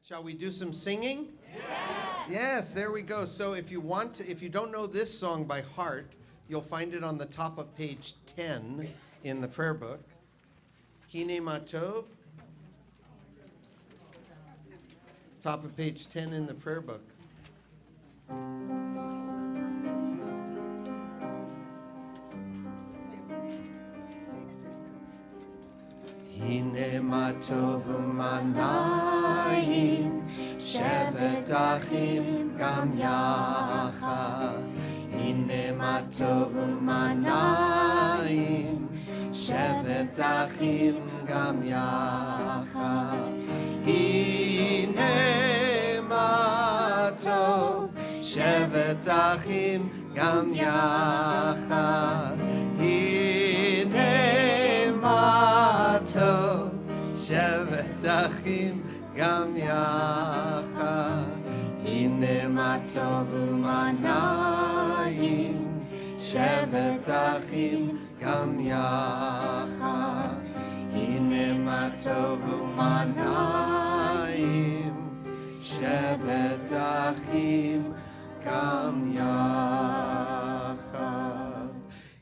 Shall we do some singing? Yes, there we go. So if you don't know this song by heart, you'll find it on the top of page 10 in the prayer book. Hine Matov. Top of page 10 in the prayer book. Hine Matov u'manayim shevet achim gam yachad. Hine Matov u'manayim shevet achim gam yachad. Hine Matov shevet achim gam yachad. Hine Matov shevet achim gam yachad. Hine matov u'manayim shevet achim gam yachad. Hine matov u'manayim shevet achim gam yachad.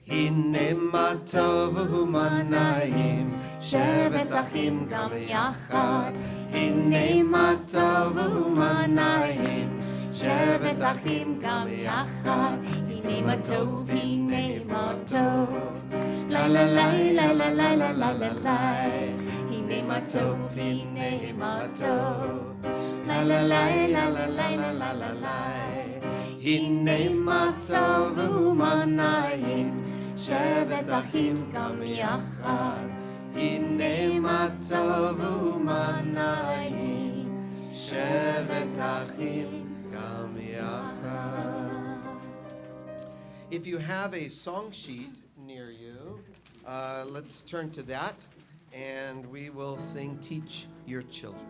Hine matov u'manayim shevet achim gam yachad. Hine matov u'manayim shevet achim gam yachad. Hine matov, hine matov, la la la la la la la la la la. Hine matov, hine matov, la la la la la la la la la la. Hine matov u'manayim shevet achim gam yachad. Hine matov u'manayim shevet achim gam yachad. If you have a song sheet near you, let's turn to that, and we will sing Teach Your Children.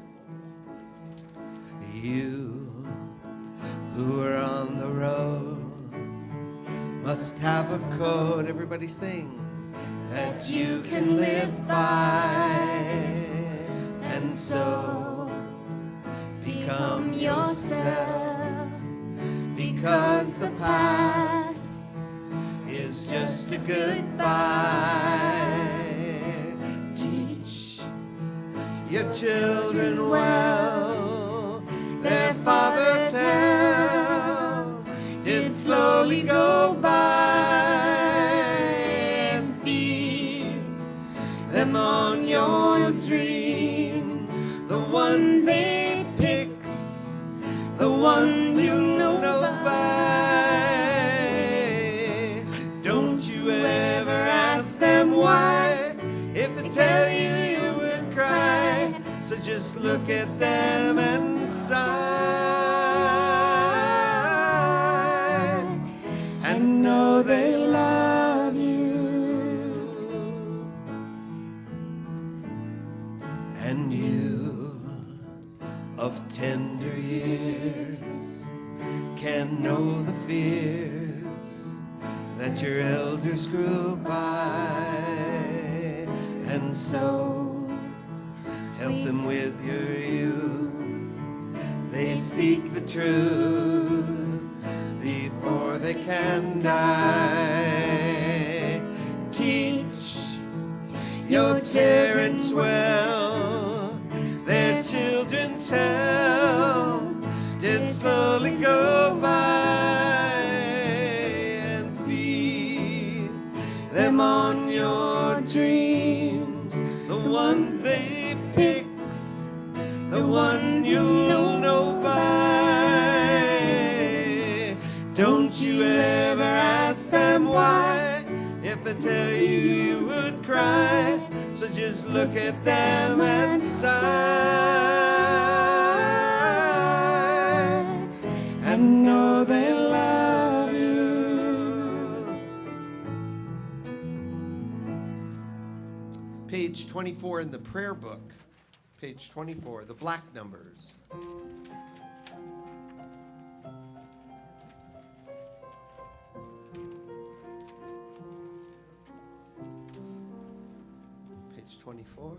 You who are on the road must have a code, everybody sing, that you can live by, and so become yourself, because the past is just a goodbye. Teach your children well, their father's hell did slowly go by, and feed them on your dreams, the one they picks, the one you know by. Don't you ever ask them why, if they tell you you would cry, so just look at them and sigh, and know they love you. And you of tender years can know the fears that your elders grew by, and so help them with your youth. They seek the truth before they can die. Teach your parents well, their children's hell did slowly go by, and feed them on your dreams, the one they picks, the one you'll know by. Don't you ever ask them why, if they tell you you would cry, so just look at them and sigh, and know they love you. Page 24 in the prayer book. Page 24, the black numbers. Page 24.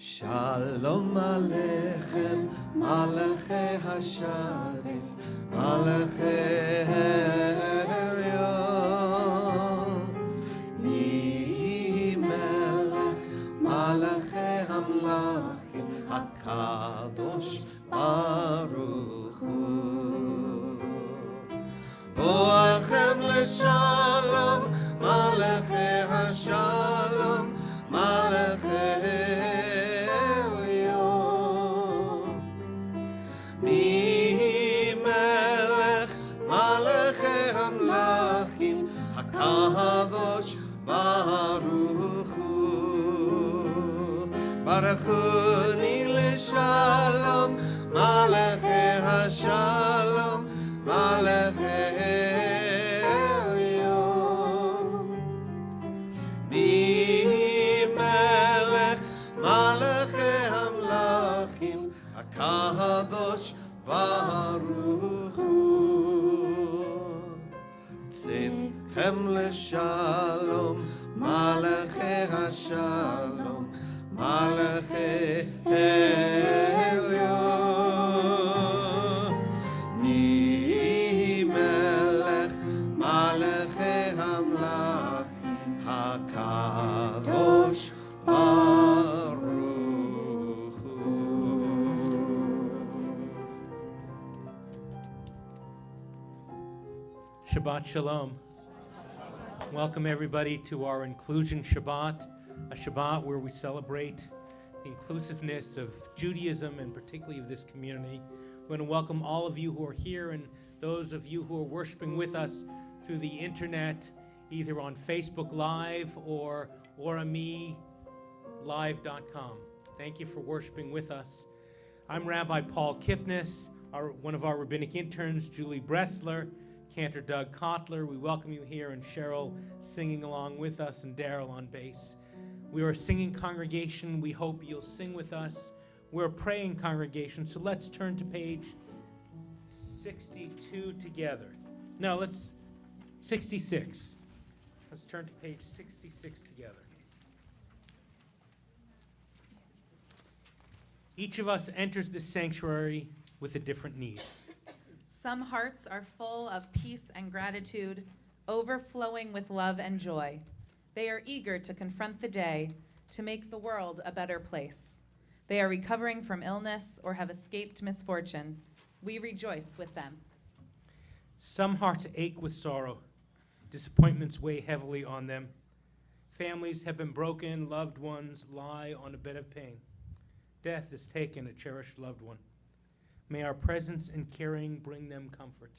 Shalom Aleichem, Malachei Hasharet, Malachei Elyon. Mi Melech, Malachei Hamlachim, HaKadosh Baruch Hu. Voachem l'shalom, Malachei Hashalom, Malachei Elyon. Mi Melech, Malachei Hamlachim, HaKadosh Baruch Hu. Baruchuni l'shalom, Malachei Hashalom, Malachei Elyon. Mi Melech, Malachei Hamlachim, HaKadosh Baruch Hu. Tzidchem l'shalom, Malachei Hashalom, Malachei Elyon. Mi Melech, Malachei Hamlachim, HaKadosh Baruch Hu. Shabbat Shalom. Welcome everybody to our Inclusion Shabbat, a Shabbat where we celebrate the inclusiveness of Judaism and particularly of this community. We want to welcome all of you who are here and those of you who are worshiping with us through the internet, either on Facebook Live or oramiLive.com. Thank you for worshiping with us. I'm Rabbi Paul Kipnis, one of our rabbinic interns, Julie Bressler, Cantor Doug Kotler. We welcome you here, and Cheryl singing along with us, and Daryl on bass. We are a singing congregation. We hope you'll sing with us. We're a praying congregation, so let's turn to page 62 together. No, 66. Let's turn to page 66 together. Each of us enters this sanctuary with a different need. Some hearts are full of peace and gratitude, overflowing with love and joy. They are eager to confront the day, to make the world a better place. They are recovering from illness or have escaped misfortune. We rejoice with them. Some hearts ache with sorrow. Disappointments weigh heavily on them. Families have been broken, loved ones lie on a bed of pain. Death has taken a cherished loved one. May our presence and caring bring them comfort.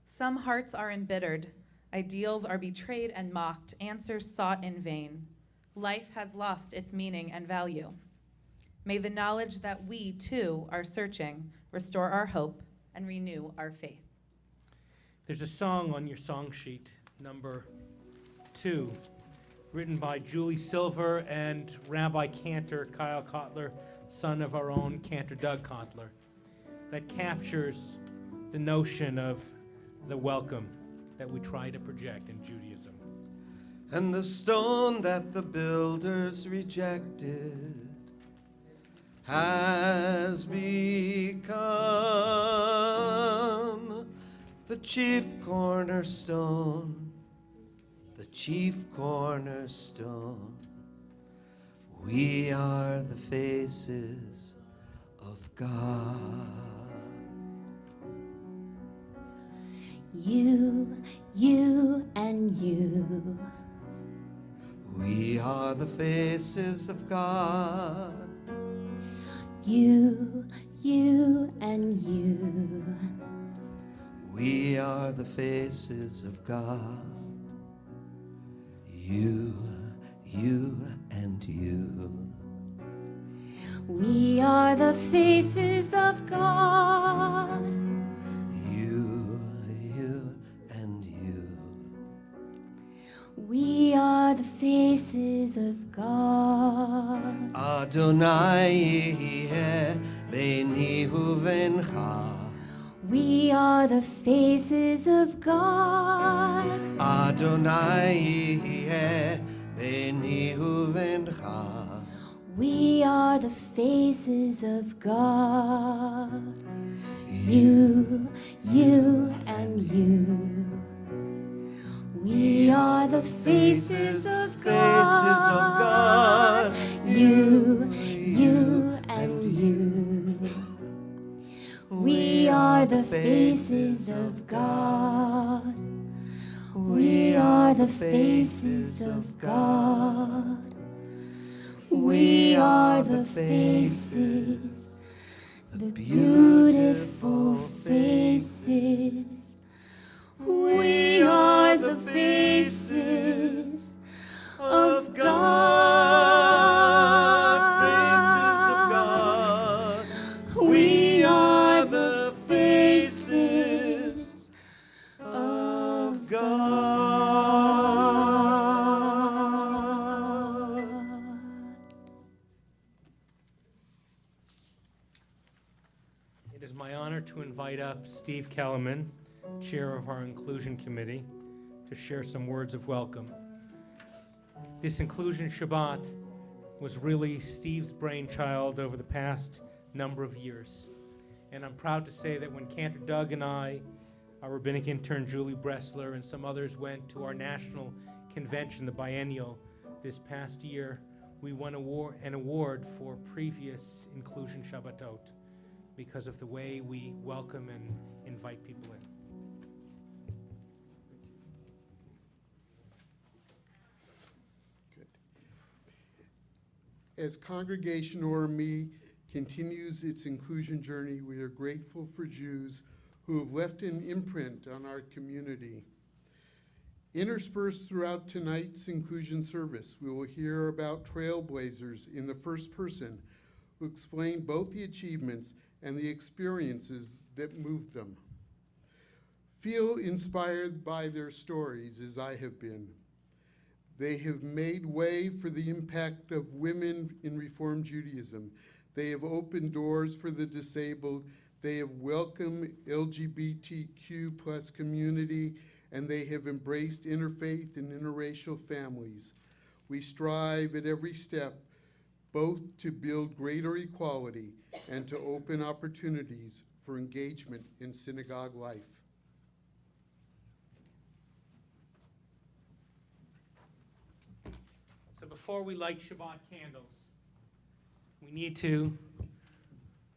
Some hearts are embittered. Ideals are betrayed and mocked, answers sought in vain. Life has lost its meaning and value. May the knowledge that we, too, are searching restore our hope and renew our faith. There's a song on your song sheet, number 2, written by Julie Silver and Rabbi Cantor Kyle Kotler, son of our own Cantor Doug Kotler, that captures the notion of the welcome that we try to project in Judaism. And the stone that the builders rejected has become the chief cornerstone, the chief cornerstone. We are the faces of God. You, and you. We are the faces of God. You, and you. We are the faces of God. You, and you. We are the faces of God. You, and you. We are the faces of God. Adonai yeh beini uvencha. We are the faces of God. Adonai yeh beini uvencha. We are the faces of God. You and you. We are the faces of God. You and you. We are the faces of God. We are the faces of God. We are the faces, the beautiful faces. We are the faces of God. Faces of God. We are the faces of God. It is my honor to invite up Steve Kellerman, chair of our Inclusion Committee, to share some words of welcome. This Inclusion Shabbat was really Steve's brainchild over the past number of years. And I'm proud to say that when Cantor Doug and I, our rabbinic intern Julie Bressler, and some others went to our national convention, the biennial, this past year, we won an award for previous Inclusion Shabbatot because of the way we welcome and invite people in. As Congregation Ormi continues its inclusion journey, we are grateful for Jews who have left an imprint on our community. Interspersed throughout tonight's inclusion service, we will hear about trailblazers in the first person who explain both the achievements and the experiences that moved them. Feel inspired by their stories as I have been. They have made way for the impact of women in Reform Judaism. They have opened doors for the disabled. They have welcomed LGBTQ plus community, and they have embraced interfaith and interracial families. We strive at every step both to build greater equality and to open opportunities for engagement in synagogue life. So before we light Shabbat candles, we need to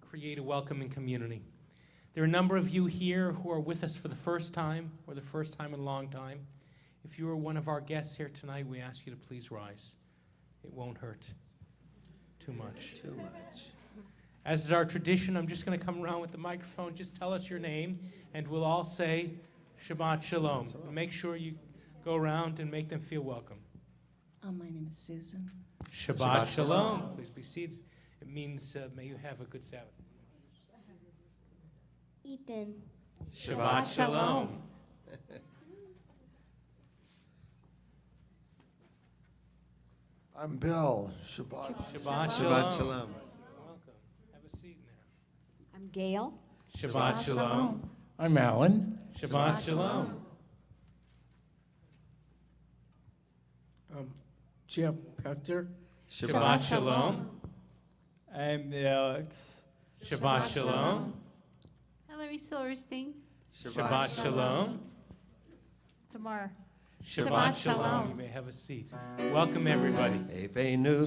create a welcoming community. There are a number of you here who are with us for the first time or the first time in a long time. If you are one of our guests here tonight, we ask you to please rise. It won't hurt too much. Too much. As is our tradition, I'm just going to come around with the microphone. Just tell us your name, and we'll all say Shabbat Shalom. Make sure you go around and make them feel welcome. My name is Susan. Shabbat Shalom. Please be seated. It means may you have a good Sabbath. Ethan. Shabbat Shalom. I'm Bill. Shabbat. Shabbat Shabbat Shalom. Shalom. Welcome. Have a seat now. I'm Gail. Shabbat Shalom. I'm Alan. Shabbat Shalom. Jeff Pector. Shabbat Shalom. I'm Alex. Shabbat Shalom. Hillary Silverstein. Shabbat Shalom. Tamar. Shabbat Shalom. You may have a seat. Welcome, everybody. Heveinu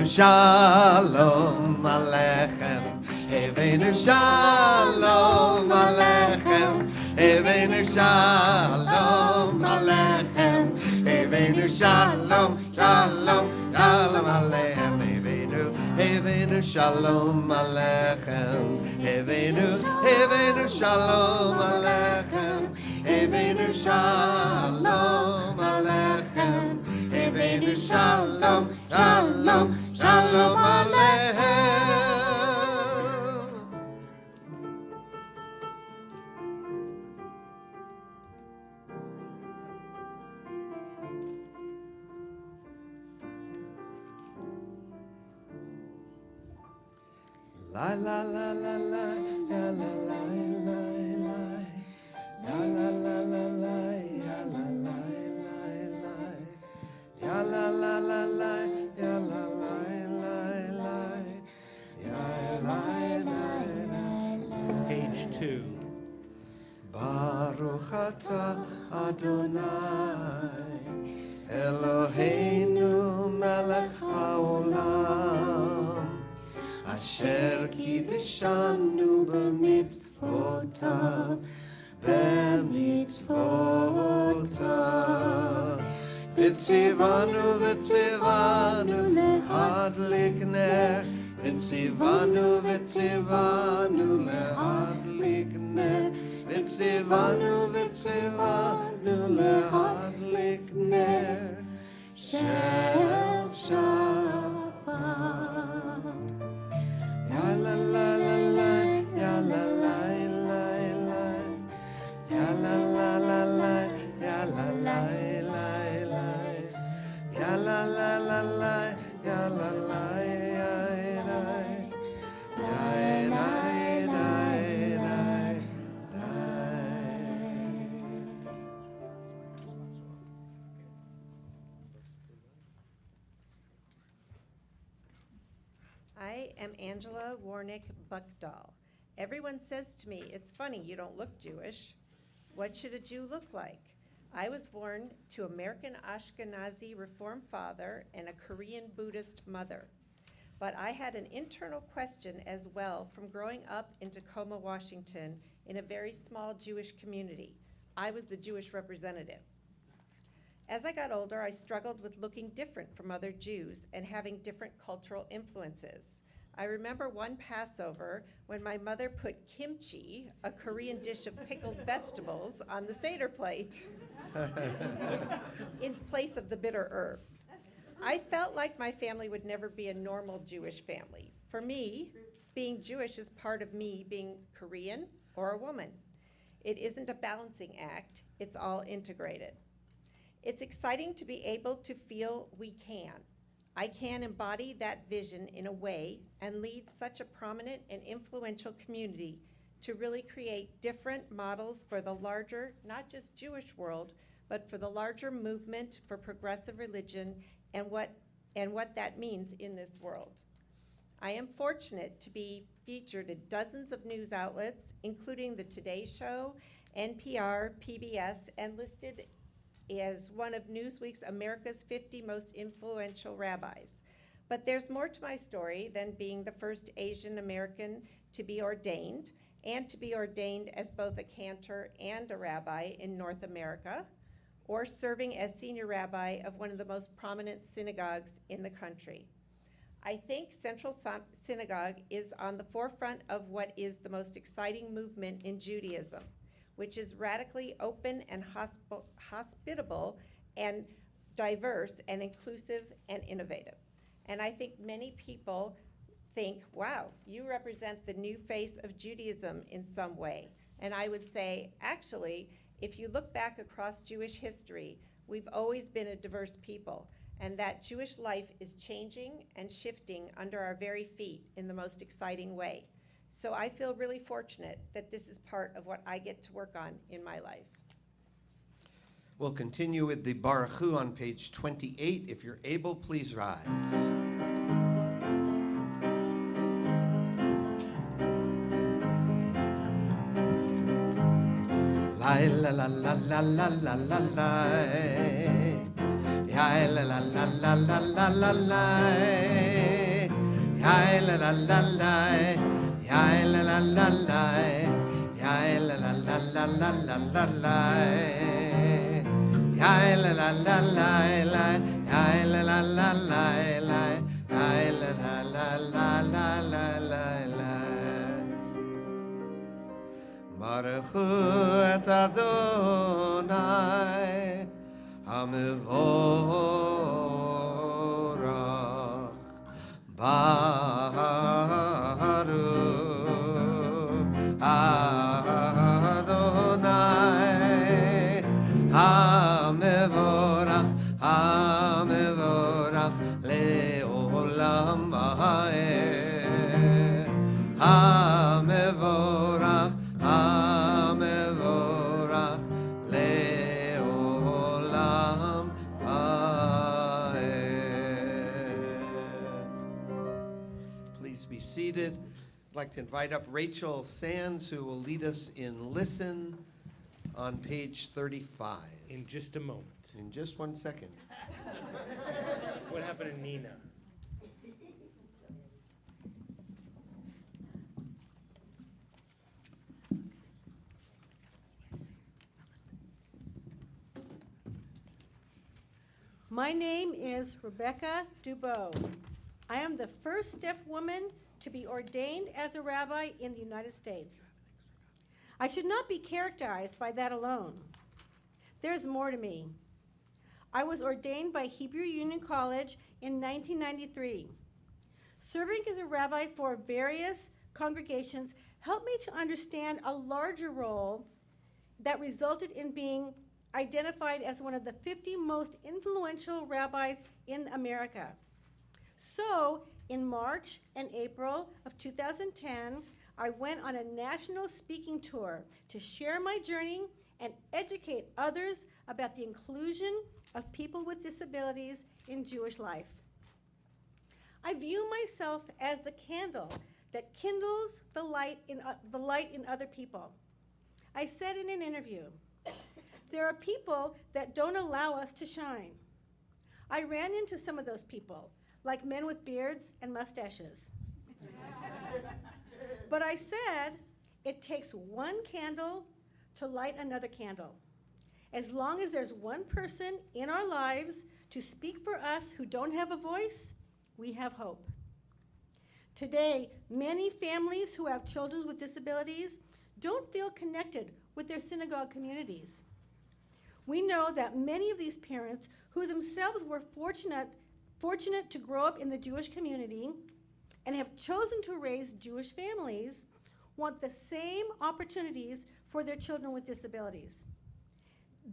Shalom Aleichem. Heveinu Shalom Aleichem. Heveinu Shalom Aleichem. Heveinu Shalom, Shalom, Shalom Aleichem. Heveinu Shalom Aleichem. Heveinu Shalom Aleichem. Heveinu Shalom Aleichem. Heveinu Shalom, Shalom, Shalom Aleichem. La la la la la, la la la la la, la la la la la, la la la la la, la la la la la, la la la la. אתה אדוני אלוהינו מלך העולם אשר קידשנו במצוותיו וציוונו להדליק נר וציוונו להדליק נר וציוונו להדליק נר של שבת. יא לה לה לה לה, יא לה לה לה לה, יא לה לה לה לה, יא לה לה לה לה, יא לה לה לה לה, יא לה לה I am Angela Warnick Buckdahl. Everyone says to me, it's funny, you don't look Jewish. What should a Jew look like? I was born to American Ashkenazi Reform father and a Korean Buddhist mother. But I had an internal question as well from growing up in Tacoma, Washington, in a very small Jewish community. I was the Jewish representative. As I got older, I struggled with looking different from other Jews and having different cultural influences. I remember one Passover when my mother put kimchi, a Korean dish of pickled vegetables, on the Seder plate in place of the bitter herbs. I felt like my family would never be a normal Jewish family. For me, being Jewish is part of me being Korean or a woman. It isn't a balancing act, it's all integrated. It's exciting to be able to feel we can. I can embody that vision in a way and lead such a prominent and influential community to really create different models for the larger, not just Jewish world, but for the larger movement for progressive religion and what that means in this world. I am fortunate to be featured in dozens of news outlets, including the Today Show, NPR, PBS, and listed as one of Newsweek's America's 50 Most Influential Rabbis. But there's more to my story than being the first Asian American to be ordained, and to be ordained as both a cantor and a rabbi in North America, or serving as senior rabbi of one of the most prominent synagogues in the country. I think Central Synagogue is on the forefront of what is the most exciting movement in Judaism, which is radically open and hospitable and diverse and inclusive and innovative. And I think many people think, wow, you represent the new face of Judaism in some way. And I would say, actually, if you look back across Jewish history, we've always been a diverse people, and that Jewish life is changing and shifting under our very feet in the most exciting way. So I feel really fortunate that this is part of what I get to work on in my life. We'll continue with the Baruch Hu on page 28. If you're able, please rise. La la la la la la la la la, ya la la la la la la la la, ya la la la la, ya la la la la, ya la la la la la la la la, ya la la la la la, ya la la la la la, ya la la la la la la la. Baruch Hu et Adonai HaMevorach Baruch Adonai HaMevorach HaMevorach Le'olam Va'ed HaMevorach HaMevorach Le'olam Va'ed. Please be seated. I'd like to invite up Rachel Sands, who will lead us in Listen. on page 35. In just a moment. In just 1 second. What happened to Nina? My name is Rebecca Dubow. I am the first deaf woman to be ordained as a rabbi in the United States. I should not be characterized by that alone. There's more to me. I was ordained by Hebrew Union College in 1993. Serving as a rabbi for various congregations helped me to understand a larger role that resulted in being identified as one of the 50 most influential rabbis in America. So, in March and April of 2010, I went on a national speaking tour to share my journey and educate others about the inclusion of people with disabilities in Jewish life. I view myself as the candle that kindles the light in other people. I said in an interview, there are people that don't allow us to shine. I ran into some of those people, like men with beards and mustaches. But I said, it takes one candle to light another candle. As long as there's one person in our lives to speak for us who don't have a voice, we have hope. Today, many families who have children with disabilities don't feel connected with their synagogue communities. We know that many of these parents who themselves were fortunate to grow up in the Jewish community and have chosen to raise Jewish families want the same opportunities for their children with disabilities.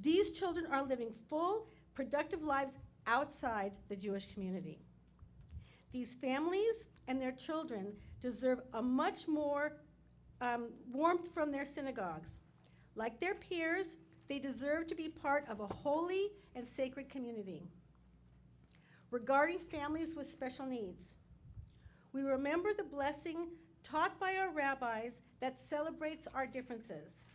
These children are living full, productive lives outside the Jewish community. These families and their children deserve a much more warmth from their synagogues. Like their peers, they deserve to be part of a holy and sacred community. Regarding families with special needs, we remember the blessing taught by our rabbis that celebrates our differences.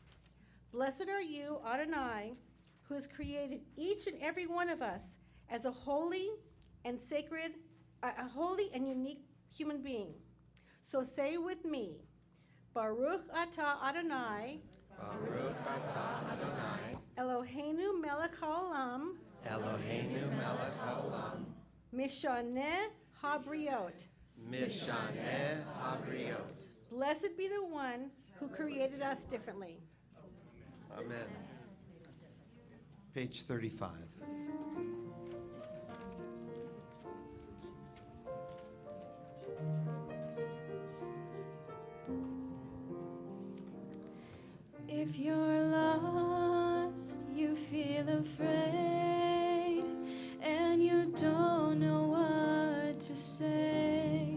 Blessed are you, Adonai, who has created each and every one of us as a holy and sacred, a holy and unique human being. So say with me, Baruch atah Adonai, Baruch atah Adonai, Eloheinu melech haolam, Eloheinu melech haolam, mishaneh habriot. Mishaneh habriot. Blessed be the one who created us differently. Amen. Page 35. If you're lost, you feel afraid, and you don't know what to say,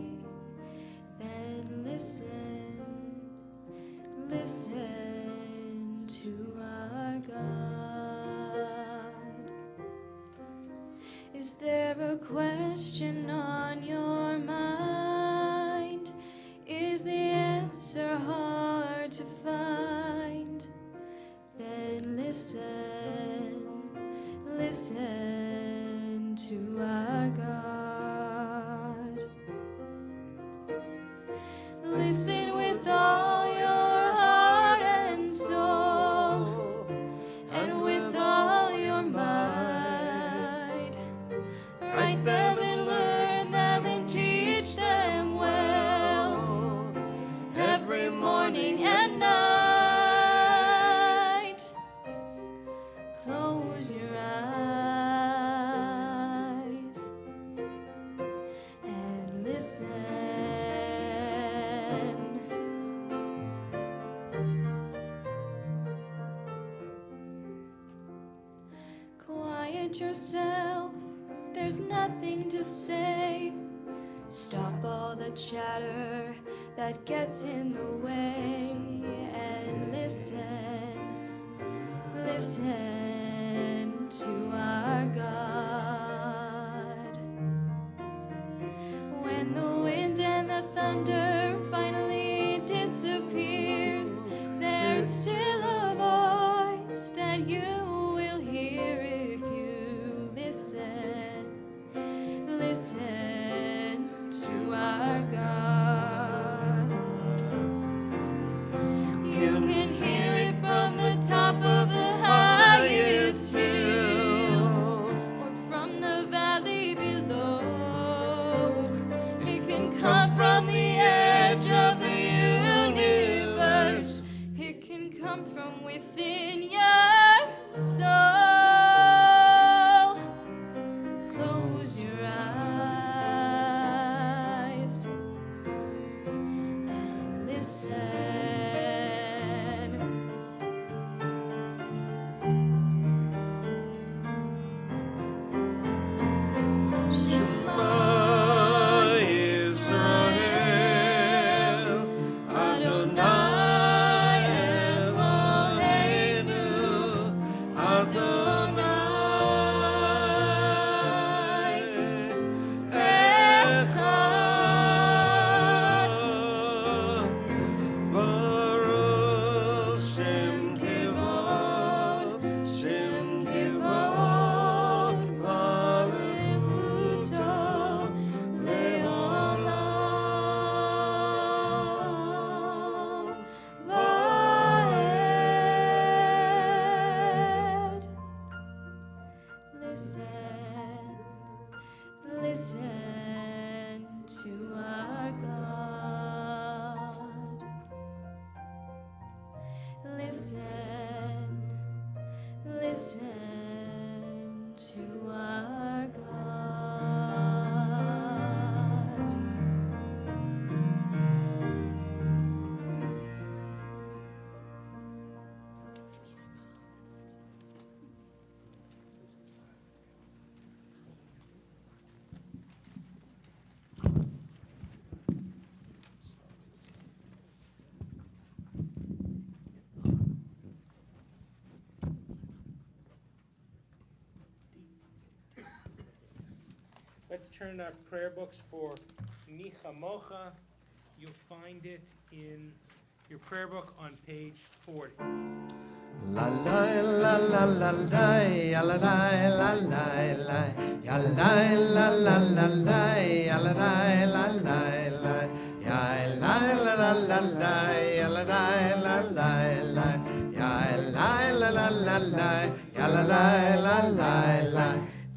then listen to our God. Is there a question on your mind? Is the answer hard to find? Then listen to our God. Listen with all your heart and soul, and with all your might. Write them and learn them and teach them well, every morning and night. Close your eyes and listen. Quiet yourself, there's nothing to say. Stop all the chatter that gets in the way and listen to our God. When the wind and the thunder finally disappears, there's still a voice come from within your soul. Close your eyes and listen. Shema Yisrael, Adonai Eloheinu, Adonai Echad. Baruch Shem Kivod, Shem Kivod, Malechuto Leolam Vaed. Listen to our God. Listen to our God. Let's turn our prayer books for Nichamocha. You'll find it in your prayer book on page 40. La la la la la la, ya la la la la la, ya la la la la la, ya la la la la la, ya la la la la la, ya la la la la la, ya la la la la la, ya la la la la la.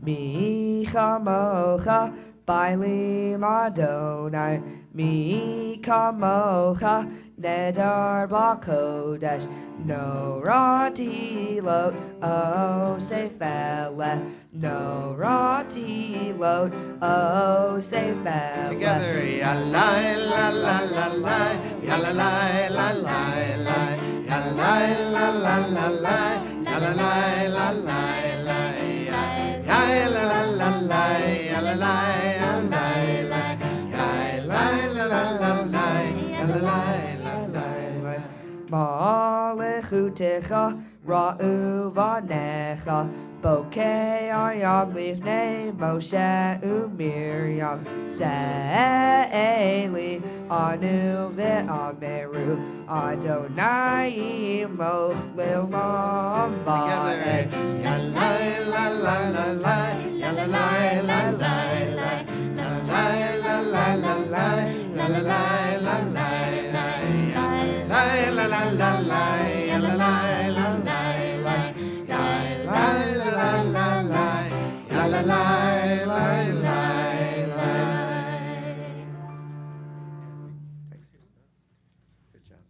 Mi chamocha bailim Adonai, mi kamocha nedar b'kodesh, no rati lot o sefele, no rati lot o sefele. Together, ya la la la la la, ya la la la la la, ya la la la la la, ya la la la la la. Ya la la la la, ya la la la la, ya la la la la la, ya la la la la. Malechutecha ra'u vanecha, bokeh ayam lifnei Moshe u'Miriam, se'eli anu ve'ameru, Adonai imoch le'olam Together, va'ed. ya la la la la la, ya la la la la la, ya la la la la la, ya la la la la la, ya la la la la la, ya la la la la la, ya la la la la la, ya la la la la la. Good job.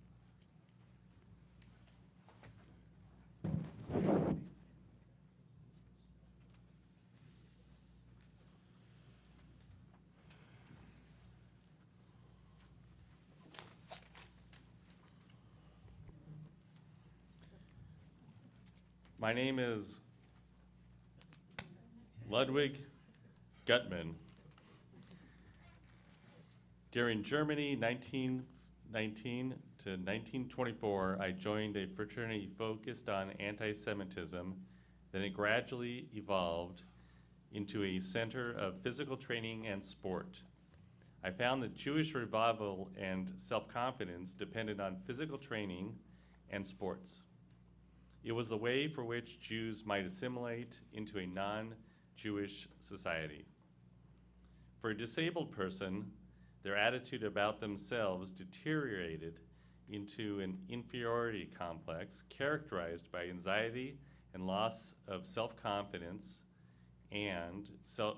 My name is Ludwig Gutmann. During Germany 1919 to 1924, I joined a fraternity focused on anti-Semitism. Then it gradually evolved into a center of physical training and sport. I found that Jewish revival and self-confidence depended on physical training and sports. It was the way for which Jews might assimilate into a non-Jewish society. For a disabled person, their attitude about themselves deteriorated into an inferiority complex characterized by anxiety and loss of self-confidence and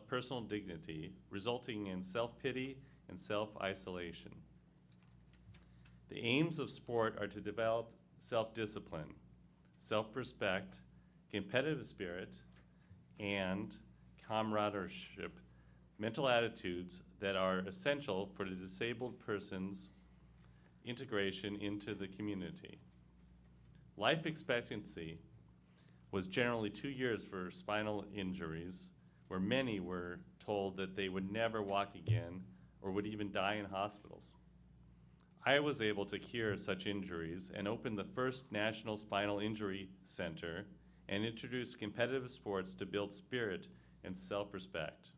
personal dignity, resulting in self-pity and self-isolation. The aims of sport are to develop self-discipline, self-respect, competitive spirit, and camaraderie, mental attitudes that are essential for the disabled person's integration into the community. Life expectancy was generally 2 years for spinal injuries, where many were told that they would never walk again or would even die in hospitals. I was able to cure such injuries and open the first National Spinal Injury Center and introduce competitive sports to build spirit and self-respect.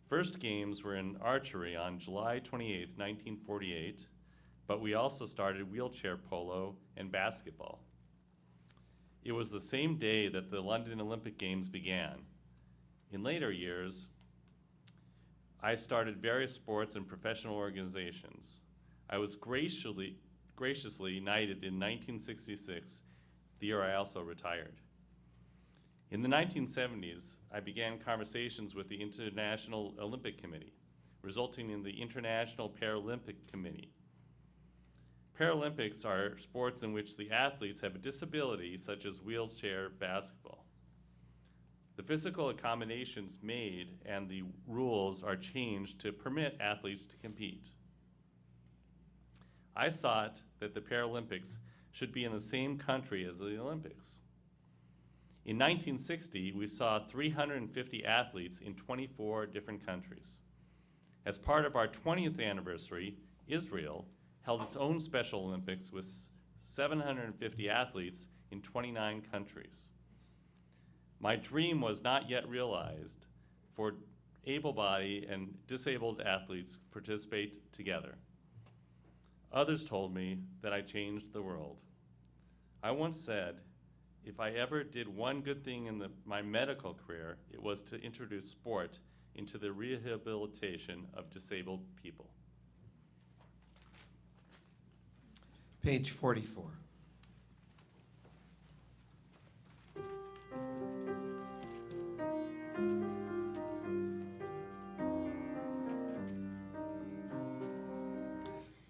First games were in archery on July 28, 1948, but we also started wheelchair polo and basketball. It was the same day that the London Olympic Games began. In later years, I started various sports and professional organizations. I was graciously knighted in 1966, the year I also retired. In the 1970s, I began conversations with the International Olympic Committee, resulting in the International Paralympic Committee. Paralympics are sports in which the athletes have a disability, such as wheelchair basketball. The physical accommodations made and the rules are changed to permit athletes to compete. I sought that the Paralympics should be in the same country as the Olympics. In 1960, we saw 350 athletes in 24 different countries. As part of our 20th anniversary, Israel held its own Special Olympics with 750 athletes in 29 countries. My dream was not yet realized for able-bodied and disabled athletes participate together. Others told me that I changed the world. I once said, if I ever did one good thing in my medical career, it was to introduce sport into the rehabilitation of disabled people. Page 44.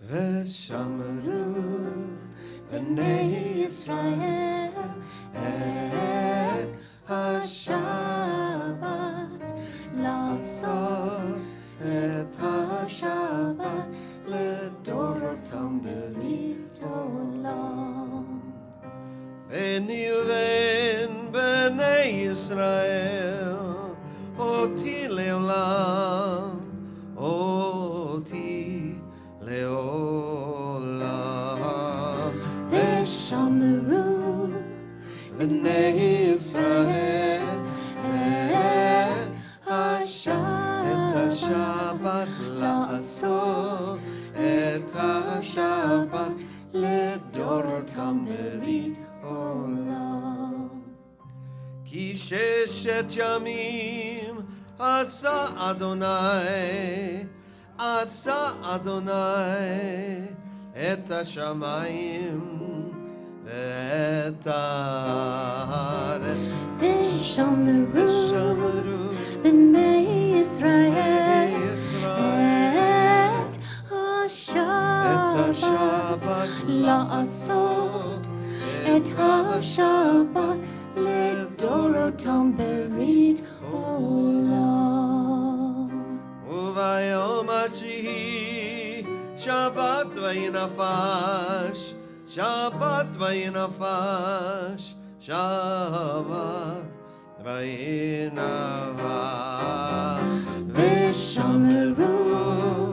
ושמרו בני ישראל את השבת, לעשות את השבת לדורותם ברית עולם. ביני ובין בני ישראל אותי לעולם, אותי לעולם. ושמרו בני ישראל את השבת, לעשות את השבת לדורותם ברית עולם. כי ששת ימים עשה אדוני, עשה אדוני את השמיים ואת הארץ. ושמרו בני ישראל את השבת, לעשות את השבת לדורותם ברית עולם. וביום התשיעי שבת וינפש, שבת וינפש, שבת וינפש. ושמרו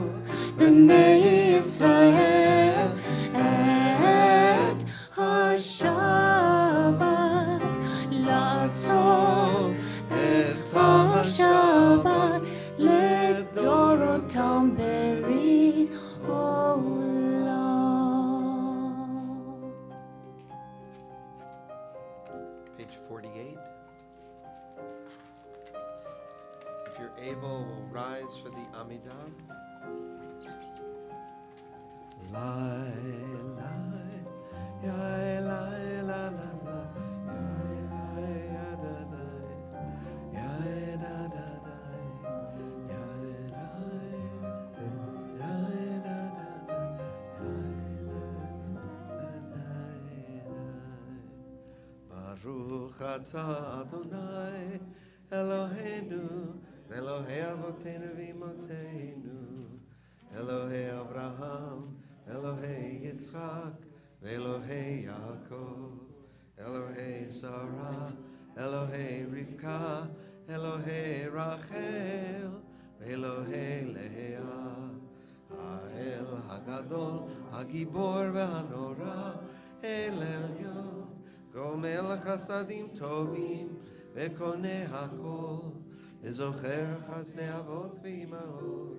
בני ישראל את השבת, לעשות את השבת לדורותם ברית עולם. Page 48. If you're able, we'll rise for the Amidah. Lai, lai, yai, lai, la, la, la, yai, ya, da, da, yai, da, da, da, yai, da, yai, da, da, da, yai, da, da, da, ata Adonai Eloheinu Elohei Avotenu v'Imotenu Elohei Avraham Elohei Yitzchak Elohei Yaakov Elohei Sarah Elohei Rivka Elohei Rachel Elohei Leah האל הגדול, הגיבור והנורא, אל עליון, גומל חסדים טובים וקונה הכל, וזוכר חסדי אבות ואימהות,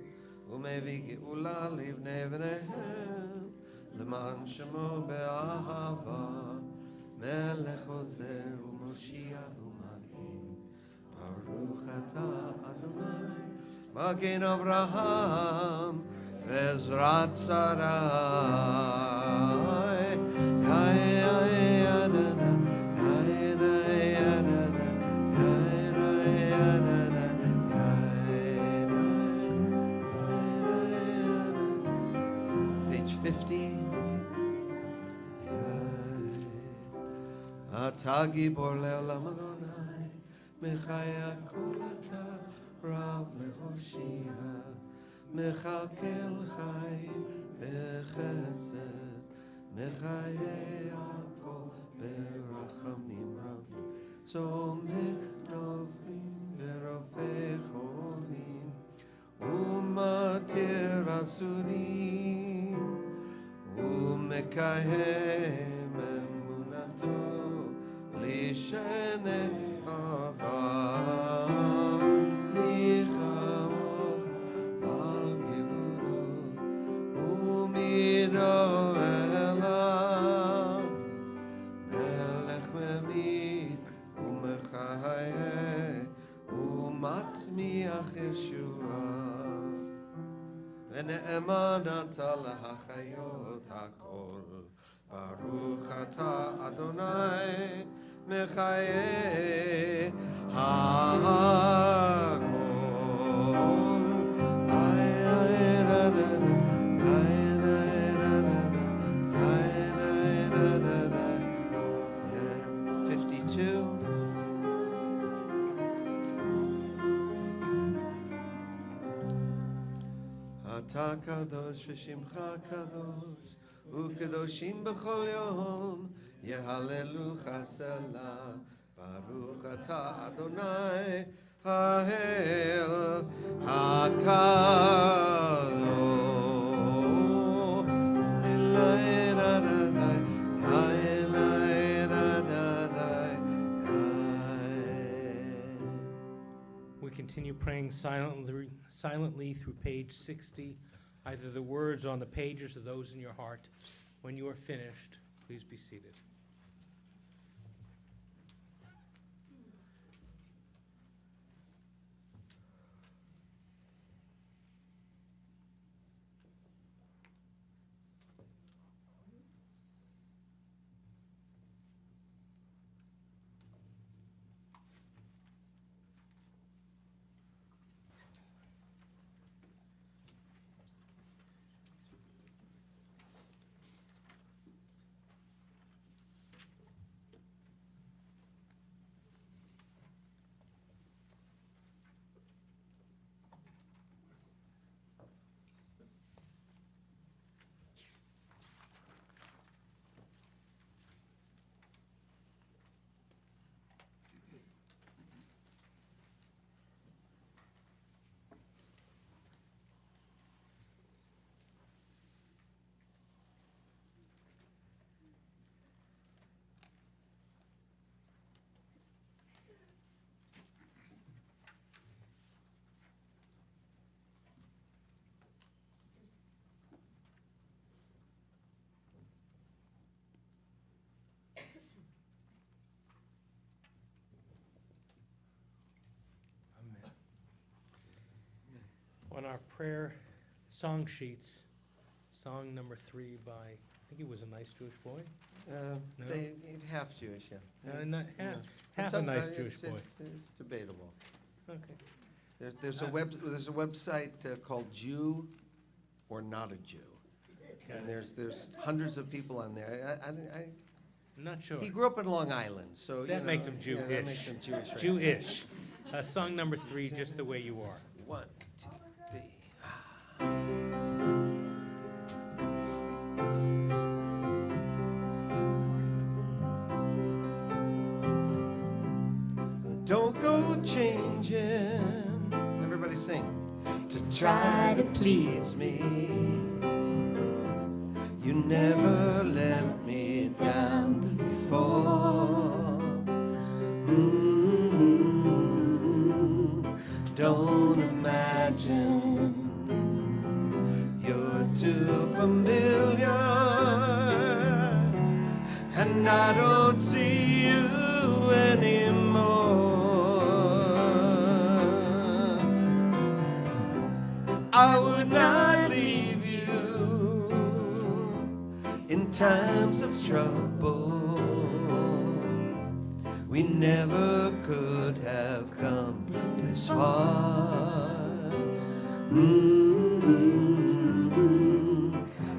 ומביא גאולה לבני בניהם, למען שמו באהבה, מלך עוזר ומושיע ומגן, ברוך אתה אדוני, מגן אברהם, בעזרת שרי. Page 50. אתה גיבור לעולם אדוני, מחיי הכל אתה רב להושיע. מכלכל חיים בחסד, מחיי הכל ברחמים רבים, צומק נופלים ורופא חולים, ומתיר אסורים, ומקיים אמונתו לשנה אהבה. מצמיח ישועה ונאמן אתה להחיות הכל ברוך אתה אדוני מחיי הכל אתה קדוש ושמך קדוש וקדושים בכל יום יהללוך סלה ברוך אתה אדוני האל הקדוש We continue praying silently through page 60, either the words on the pages or those in your heart. When you are finished, please be seated. On our prayer song sheets, song number 3 by, I think it was A Nice Jewish Boy. No? They half Jewish, yeah. Half a nice Jewish boy. It's debatable. Okay. There's a website called Jew or Not a Jew, and there's hundreds of people on there. I'm not sure. He grew up in Long Island, so you That know, makes him Jewish. Yeah, that makes him Jewish. Right? Jewish. Song number 3, Just the Way You Are. 1, 2, 3. Don't go changing. Everybody sing. To try to please me. You never let me down before. Don't imagine you're too familiar, and I don't see you anymore. I would not leave you in times of trouble. We never could have come this far.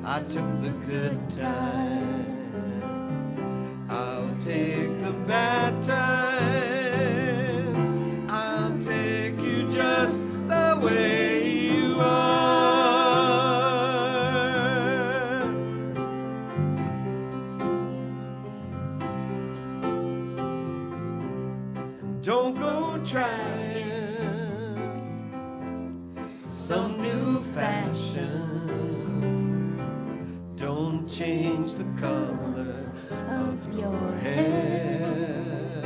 I took the good time. I'll take the bad time. I'll take you just the way you are. And don't go trying some new fashion. Don't change the color of your hair.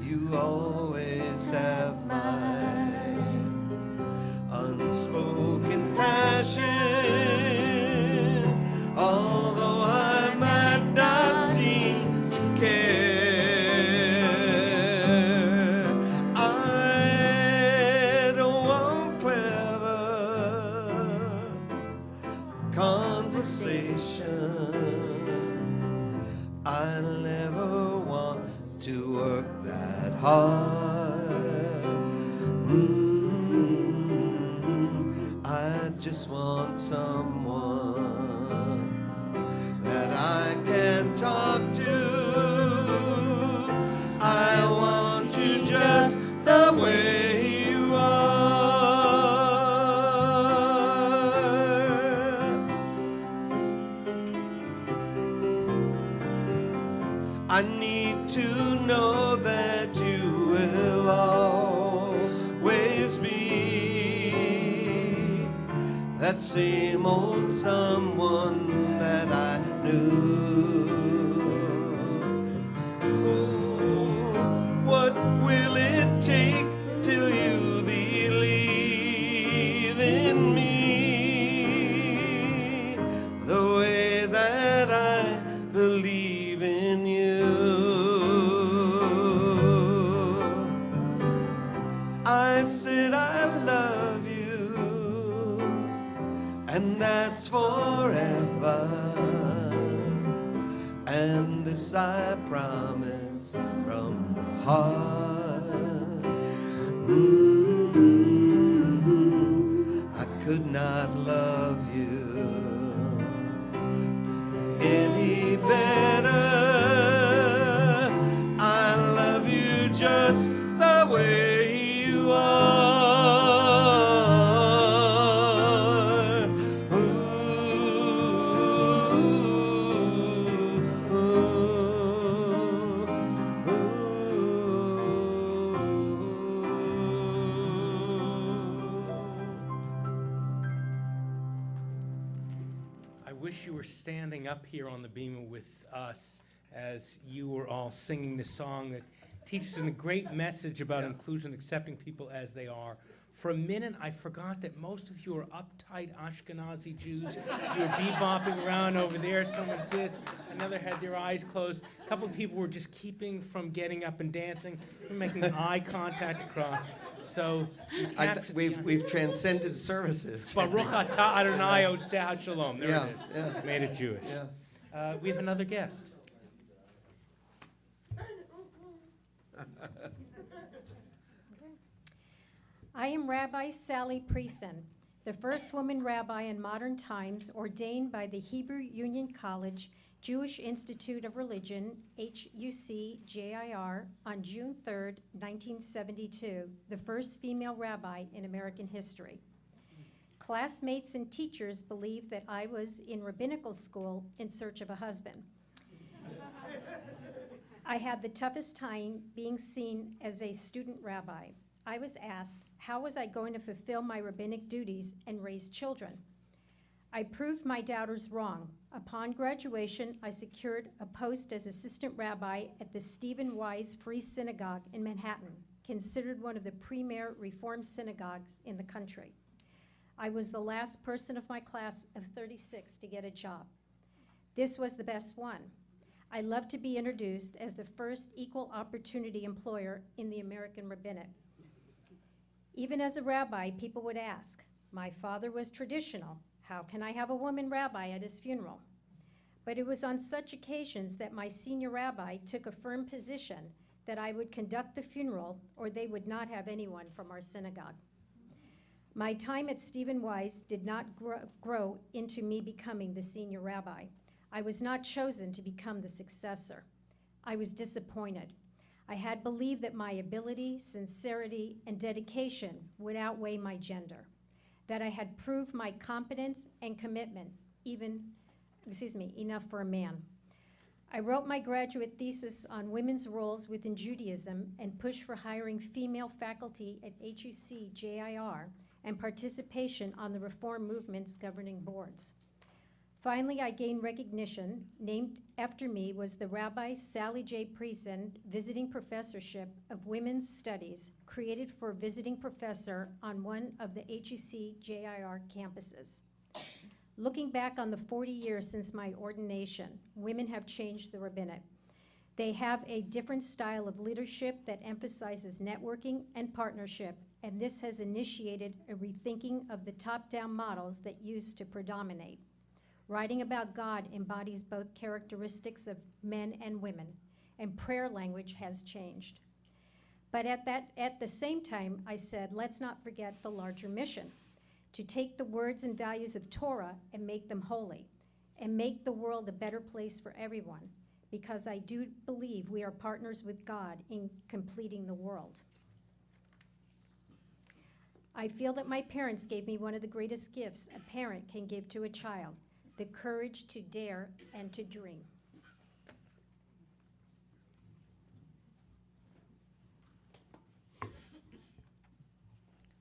You always have my unspoken passion. Although I might not seem to care, I don't want clever conversation. I never want to work that hard. I just want someone that I can talk to. I want you just the way you are. I need to know that you will always be that same old someone that I knew. Oh, what will it take till you believe in me the way that I believe in you? I said I love you, and that's forever. And this I promise from the heart. I could not love you any better. I love you just the way you are. I wish you were standing up here on the beam with us as you were all singing this song that teaches a great message about inclusion, accepting people as they are. For a minute, I forgot that most of you are uptight Ashkenazi Jews. You were bebopping around over there. Someone's this. Another had their eyes closed. A couple of people were just keeping from getting up and dancing, from making eye contact across. So you captured we've transcended services. Baruch atah Adonai oseh hashalom. There Yeah, it is. yeah. Made it Jewish. Yeah. We have another guest. I am Rabbi Sally Priesen, the first woman rabbi in modern times, ordained by the Hebrew Union College Jewish Institute of Religion, HUC-JIR, on June 3rd, 1972, the first female rabbi in American history. Classmates and teachers believed that I was in rabbinical school in search of a husband. I had the toughest time being seen as a student rabbi. I was asked, how was I going to fulfill my rabbinic duties and raise children? I proved my doubters wrong. Upon graduation, I secured a post as assistant rabbi at the Stephen Wise Free Synagogue in Manhattan, considered one of the premier Reform synagogues in the country. I was the last person of my class of 36 to get a job. This was the best one. I love to be introduced as the first equal opportunity employer in the American rabbinate. Even as a rabbi, people would ask, my father was traditional. How can I have a woman rabbi at his funeral? But it was on such occasions that my senior rabbi took a firm position that I would conduct the funeral or they would not have anyone from our synagogue. My time at Stephen Wise did not grow into me becoming the senior rabbi. I was not chosen to become the successor. I was disappointed. I had believed that my ability, sincerity, and dedication would outweigh my gender, that I had proved my competence and commitment enough for a man. I wrote my graduate thesis on women's roles within Judaism and pushed for hiring female faculty at HUC-JIR and participation on the reform movement's governing boards. Finally, I gained recognition. Named after me was the Rabbi Sally J. Priesen Visiting Professorship of Women's Studies, created for a visiting professor on one of the HUC-JIR campuses. Looking back on the 40 years since my ordination, women have changed the rabbinate. They have a different style of leadership that emphasizes networking and partnership, and this has initiated a rethinking of the top-down models that used to predominate. Writing about God embodies both characteristics of men and women, and prayer language has changed. But at the same time, I said, let's not forget the larger mission, to take the words and values of Torah and make them holy, and make the world a better place for everyone, because I do believe we are partners with God in completing the world. I feel that my parents gave me one of the greatest gifts a parent can give to a child, the courage to dare and to dream.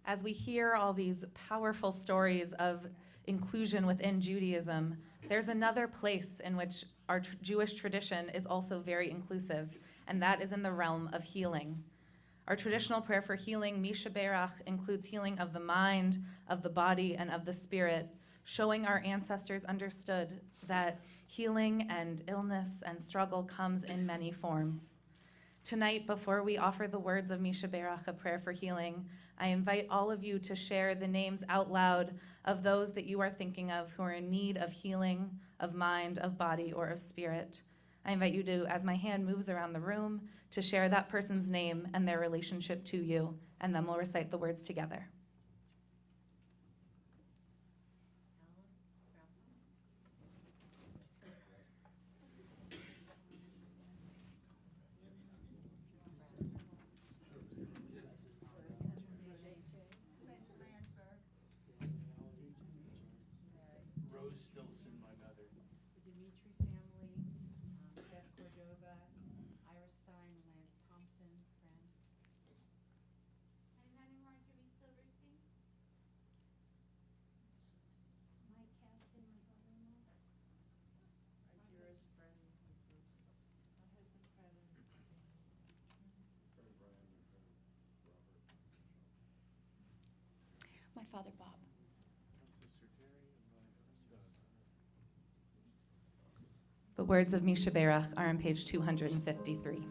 As we hear all these powerful stories of inclusion within Judaism, there's another place in which our Jewish tradition is also very inclusive, and that is in the realm of healing. Our traditional prayer for healing, Misha Berach, includes healing of the mind, of the body, and of the spirit, showing our ancestors understood that healing and illness and struggle comes in many forms. Tonight, before we offer the words of Misha Berach, a prayer for healing, I invite all of you to share the names out loud of those that you are thinking of who are in need of healing, of mind, of body, or of spirit. I invite you to, as my hand moves around the room, to share that person's name and their relationship to you, and then we'll recite the words together. My father, Bob. The words of Misha Berach are on page 253.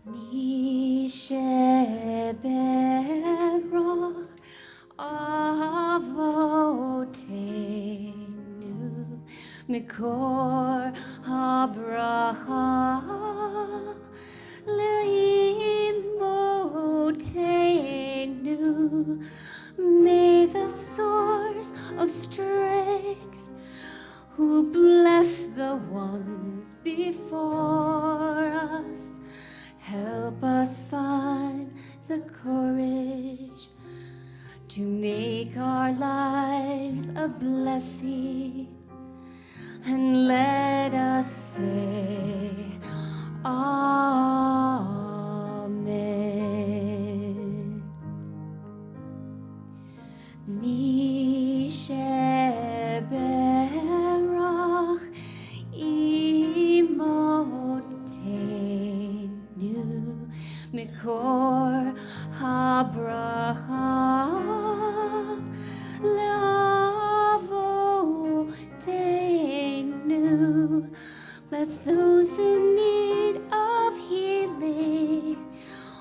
Misha Berach Avotenu Mikor HaBracha Le'il is before us. Help us find the courage to make our lives a blessing, and let us say, Amen. Ni sheberach imotenu mikor habracha leavotenu. Bless those in need of healing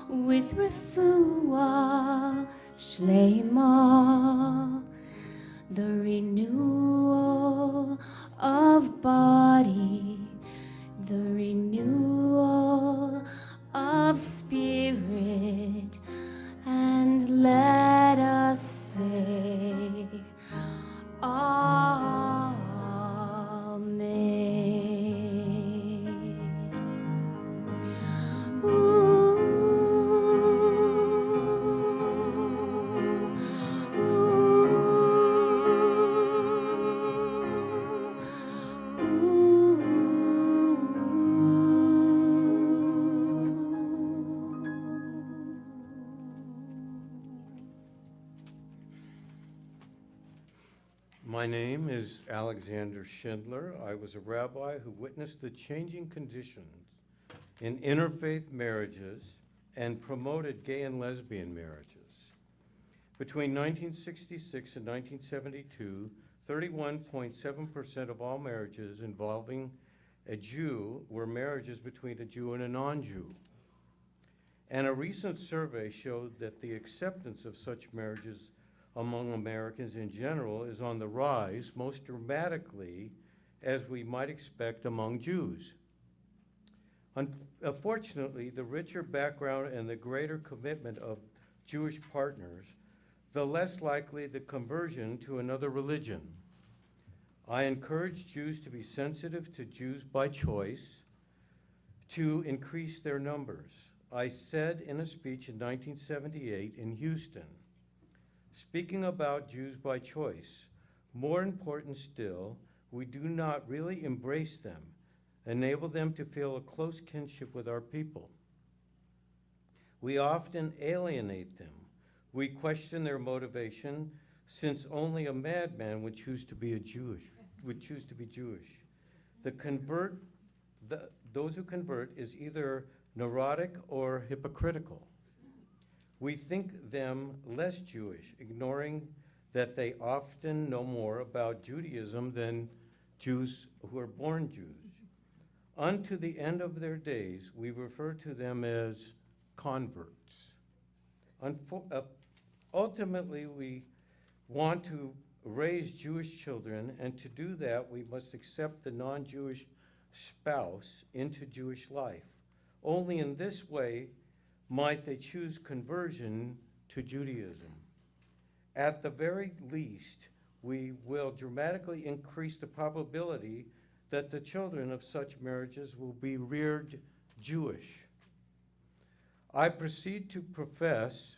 with refuah shlema, the renewal of body, the renewal of spirit, and let us say, My name is Alexander Schindler. I was a rabbi who witnessed the changing conditions in interfaith marriages and promoted gay and lesbian marriages. Between 1966 and 1972, 31.7% of all marriages involving a Jew were marriages between a Jew and a non-Jew. And a recent survey showed that the acceptance of such marriages among Americans in general is on the rise, most dramatically, as we might expect, among Jews. Unfortunately, the richer background and the greater commitment of Jewish partners, the less likely the conversion to another religion. I encourage Jews to be sensitive to Jews by choice, to increase their numbers. I said in a speech in 1978 in Houston, speaking about Jews by choice, more important still, we do not really embrace them, enable them to feel a close kinship with our people. We often alienate them. We question their motivation, since only a madman would choose to be Jewish. Those who convert is either neurotic or hypocritical. We think them less Jewish, ignoring that they often know more about Judaism than Jews who are born Jews. Unto the end of their days, we refer to them as converts. Ultimately, we want to raise Jewish children, and to do that, we must accept the non-Jewish spouse into Jewish life. Only in this way might they choose conversion to Judaism. At the very least, we will dramatically increase the probability that the children of such marriages will be reared Jewish. I proceed to profess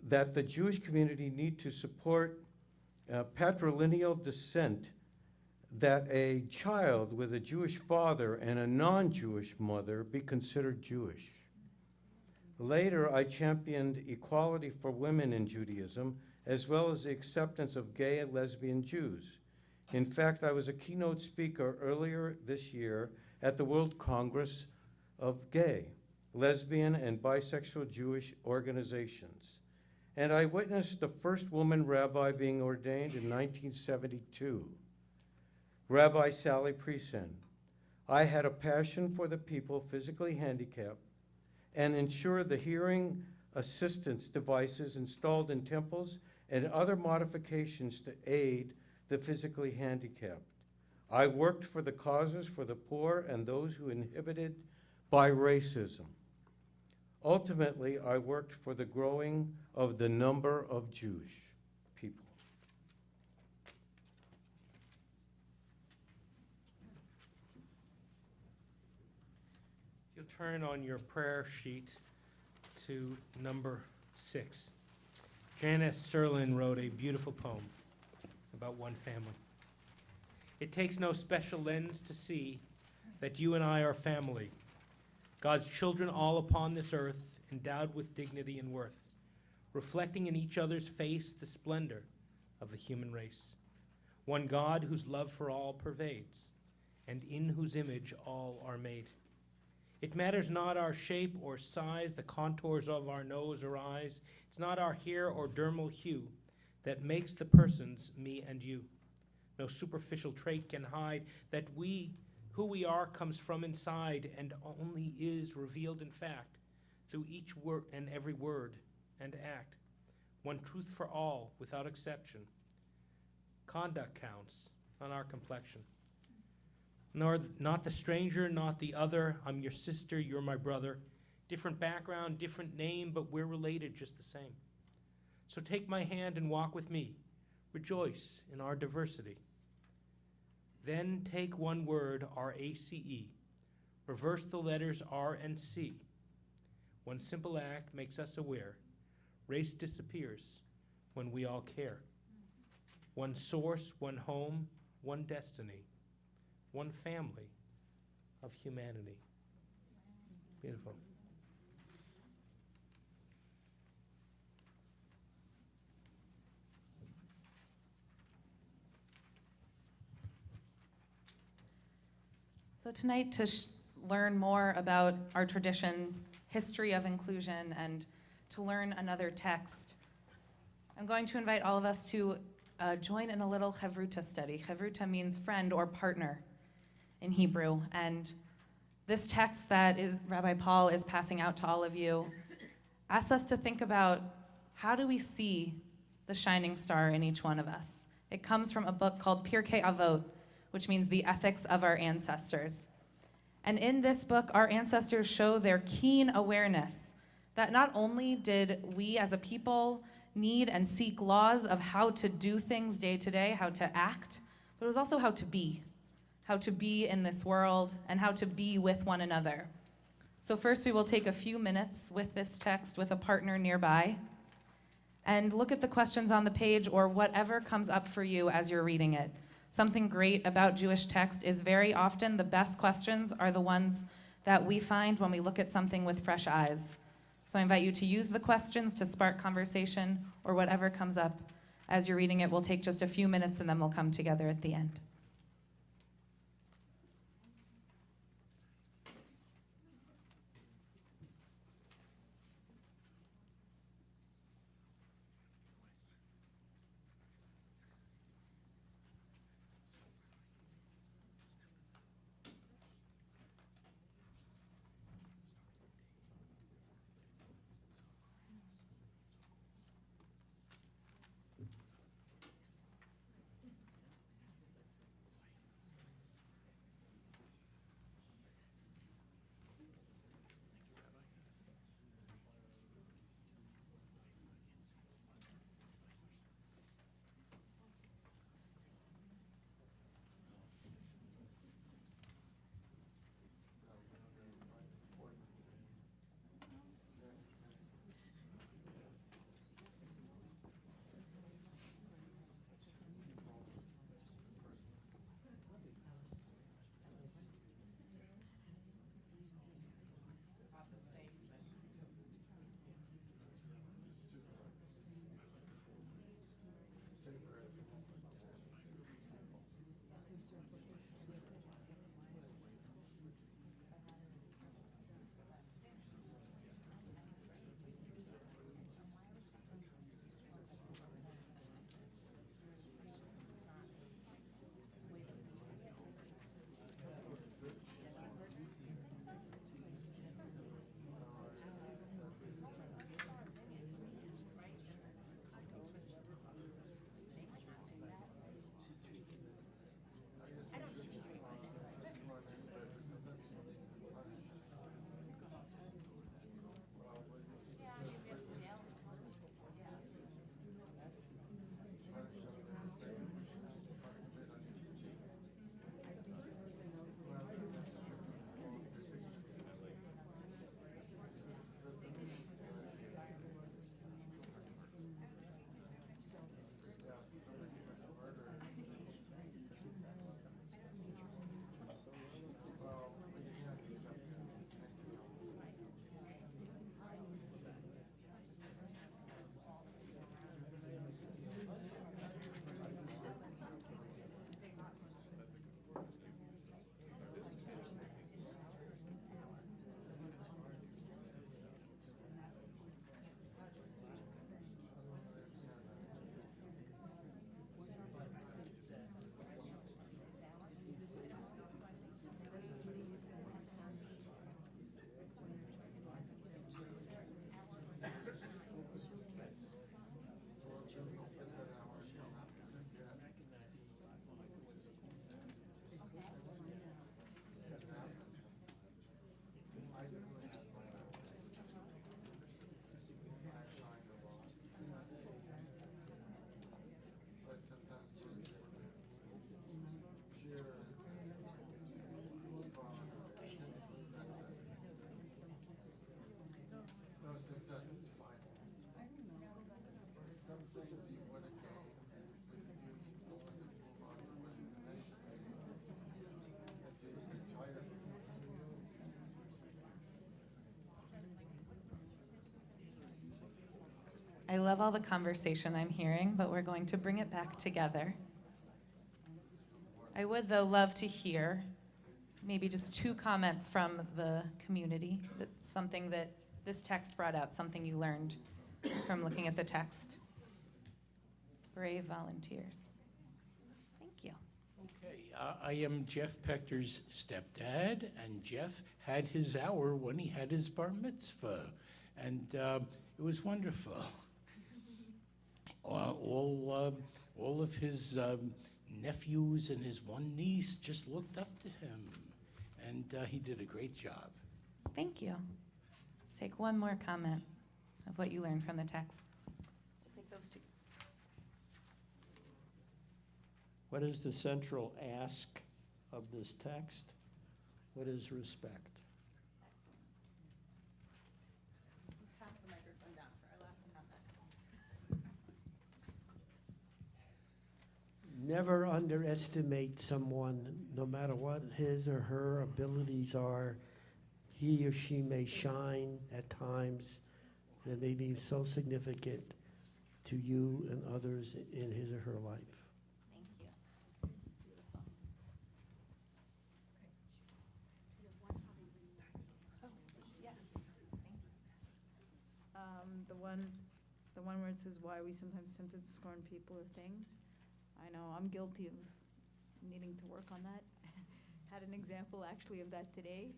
that the Jewish community need to support patrilineal descent, that a child with a Jewish father and a non-Jewish mother be considered Jewish. Later, I championed equality for women in Judaism, as well as the acceptance of gay and lesbian Jews. In fact, I was a keynote speaker earlier this year at the World Congress of Gay, Lesbian, and Bisexual Jewish Organizations. And I witnessed the first woman rabbi being ordained in 1972, Rabbi Sally Priesen. I had a passion for the people physically handicapped and ensure the hearing assistance devices installed in temples and other modifications to aid the physically handicapped. I worked for the causes for the poor and those who inhibited by racism. Ultimately, I worked for the growing of the number of Jewish people. turn on your prayer sheet to number 6. Janice Serlin wrote a beautiful poem about one family. It takes no special lens to see that you and I are family, God's children all upon this earth, endowed with dignity and worth, reflecting in each other's face the splendor of the human race. One God whose love for all pervades, and in whose image all are made. It matters not our shape or size, the contours of our nose or eyes. It's not our hair or dermal hue that makes the persons me and you. No superficial trait can hide that who we are comes from inside and only is revealed in fact through each word and every word and act. One truth for all without exception. Conduct counts on our complexion. Nor not the stranger, not the other. I'm your sister, you're my brother. Different background, different name, but we're related just the same. So take my hand and walk with me. Rejoice in our diversity. Then take one word, R-A-C-E. Reverse the letters R and C. One simple act makes us aware. Race disappears when we all care. One source, one home, one destiny. One family of humanity. Beautiful. So tonight, to learn more about our tradition, history of inclusion, and to learn another text, I'm going to invite all of us to join in a little Chavruta study. Chavruta means friend or partner in Hebrew. And this text that Rabbi Paul is passing out to all of you asks us to think about, how do we see the shining star in each one of us? It comes from a book called Pirkei Avot, which means the ethics of our ancestors. And in this book, our ancestors show their keen awareness that not only did we as a people need and seek laws of how to do things day to day, how to act, but it was also how to be in this world and how to be with one another. So first we will take a few minutes with this text with a partner nearby and look at the questions on the page or whatever comes up for you as you're reading it. Something great about Jewish text is very often the best questions are the ones that we find when we look at something with fresh eyes. So I invite you to use the questions to spark conversation or whatever comes up as you're reading it. We'll take just a few minutes and then we'll come together at the end. I love all the conversation I'm hearing, but we're going to bring it back together. I would, though, love to hear maybe just 2 comments from the community, that's something that this text brought out, something you learned from looking at the text. Brave volunteers. Thank you. Okay, I am Jeff Pector's stepdad, and Jeff had his hour when he had his bar mitzvah, and it was wonderful. All of his nephews and his one niece just looked up to him, and he did a great job. Thank you. Let's take one more comment of what you learned from the text. We'll take those 2. What is the central ask of this text? What is respect? Pass the microphone down for our last comment. Never underestimate someone, no matter what his or her abilities are. He or she may shine at times that may be so significant to you and others in his or her life. The one where it says why we sometimes tempted to scorn people or things. I know I'm guilty of needing to work on that. Had an example actually of that today.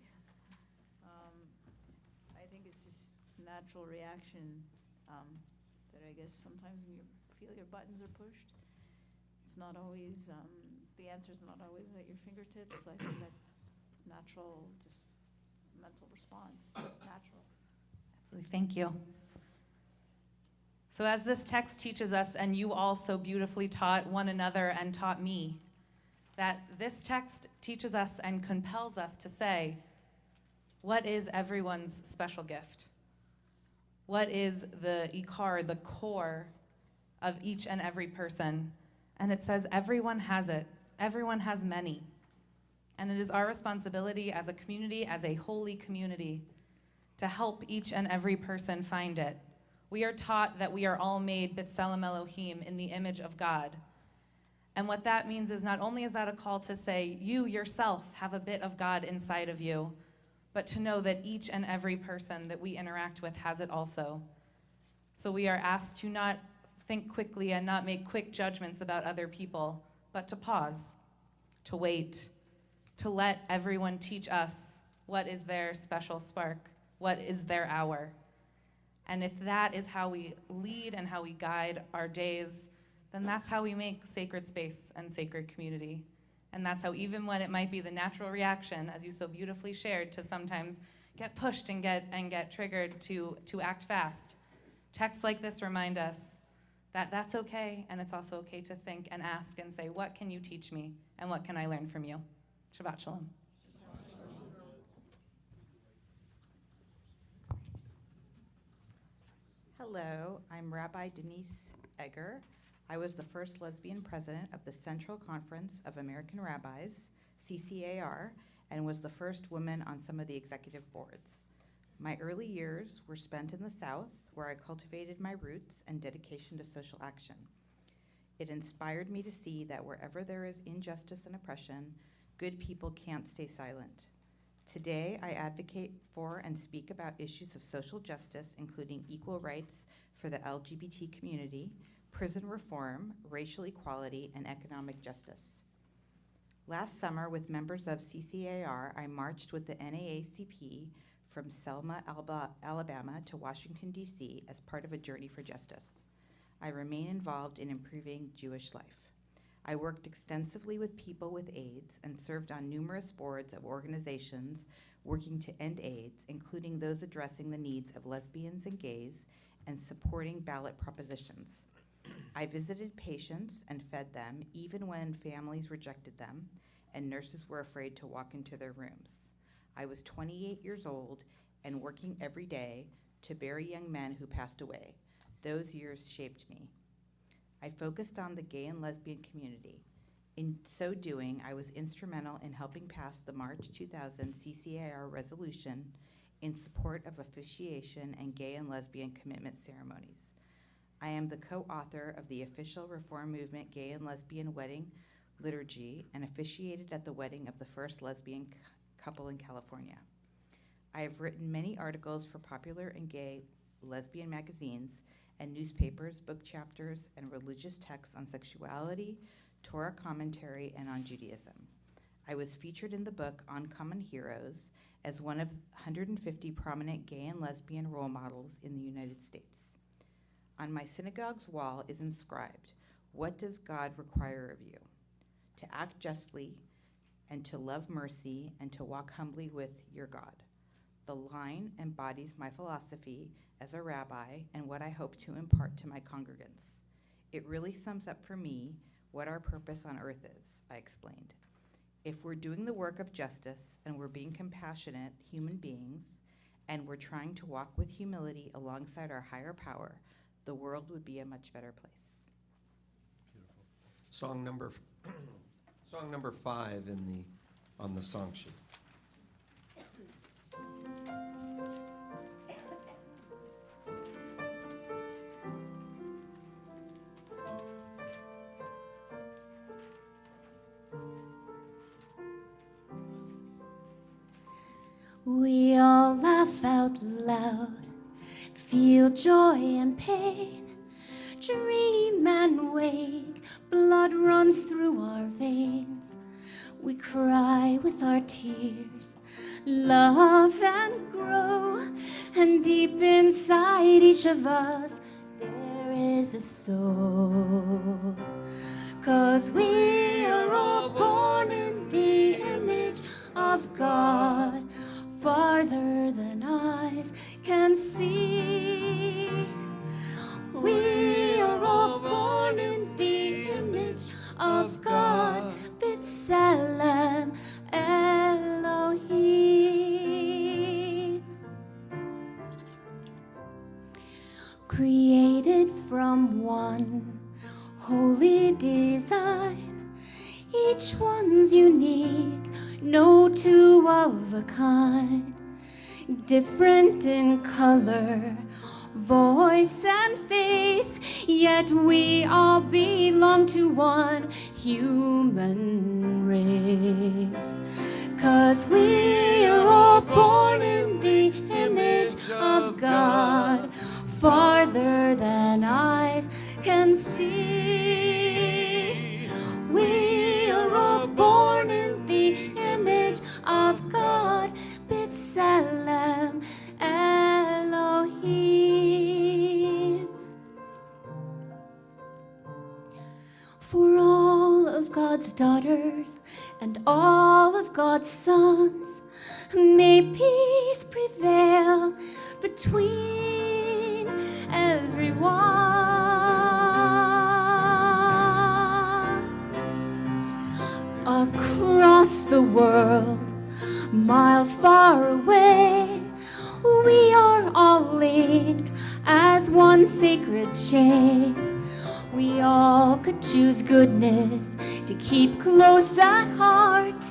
I think it's just natural reaction that I guess sometimes when you feel your buttons are pushed, it's not always, the answer's not always at your fingertips. I think that's natural, just mental response, natural. Absolutely, thank you. So as this text teaches us, and you all so beautifully taught one another and taught me, that this text teaches us and compels us to say, what is everyone's special gift? What is the ikar, the core of each and every person? And it says everyone has it. Everyone has many. And it is our responsibility as a community, as a holy community, to help each and every person find it. We are taught that we are all made B'Tselem Elohim, in the image of God. And what that means is not only is that a call to say, you yourself have a bit of God inside of you, but to know that each and every person that we interact with has it also. So we are asked to not think quickly and not make quick judgments about other people, but to pause, to wait, to let everyone teach us what is their special spark, what is their hour. And if that is how we lead and how we guide our days, then that's how we make sacred space and sacred community. And that's how, even when it might be the natural reaction, as you so beautifully shared, to sometimes get pushed and get triggered to act fast, texts like this remind us that that's okay, and it's also okay to think and ask and say, what can you teach me, and what can I learn from you? Shabbat Shalom. Hello, I'm Rabbi Denise Egger. I was the first lesbian president of the Central Conference of American Rabbis, CCAR, and was the first woman on some of the executive boards. My early years were spent in the South, where I cultivated my roots and dedication to social action. It inspired me to see that wherever there is injustice and oppression, good people can't stay silent. Today, I advocate for and speak about issues of social justice, including equal rights for the LGBT community, prison reform, racial equality, and economic justice. Last summer, with members of CCAR, I marched with the NAACP from Selma, Alabama to Washington, D.C. as part of a journey for justice. I remain involved in improving Jewish life. I worked extensively with people with AIDS and served on numerous boards of organizations working to end AIDS, including those addressing the needs of lesbians and gays and supporting ballot propositions. I visited patients and fed them even when families rejected them and nurses were afraid to walk into their rooms. I was 28 years old and working every day to bury young men who passed away. Those years shaped me. I focused on the gay and lesbian community. In so doing, I was instrumental in helping pass the March 2000 CCAR resolution in support of officiation and gay and lesbian commitment ceremonies. I am the co-author of the official Reform Movement Gay and Lesbian Wedding Liturgy and officiated at the wedding of the first lesbian couple in California. I have written many articles for popular and gay lesbian magazines and newspapers, book chapters, and religious texts on sexuality, Torah commentary, and on Judaism. I was featured in the book Uncommon Heroes as one of 150 prominent gay and lesbian role models in the United States. On my synagogue's wall is inscribed, "What does God require of you? To act justly, and to love mercy, and to walk humbly with your God." The line embodies my philosophy as a rabbi and what I hope to impart to my congregants. It really sums up for me what our purpose on earth is, I explained. If we're doing the work of justice and we're being compassionate human beings and we're trying to walk with humility alongside our higher power, the world would be a much better place. Song number 5 on the song sheet. We all laugh out loud, feel joy and pain, dream and wake, blood runs through our veins. We cry with our tears, love and grow, and deep inside each of us there is a soul. 'Cause we are all born in the image of God, farther than eyes can see. We are all born in the image of God, B'Tselem Elohim. Created from one holy design, each one's unique, no two of a kind, different in color, voice and faith, yet we all belong to one human race. 'Cause we are all born in the image of God, farther than eyes can see. We are all born in the image of God, B'Tselem Elohim. For all of God's daughters and all of God's sons, may peace prevail between everyone. Across the world, miles far away, we are all linked as one sacred chain. We all could choose goodness to keep close at heart,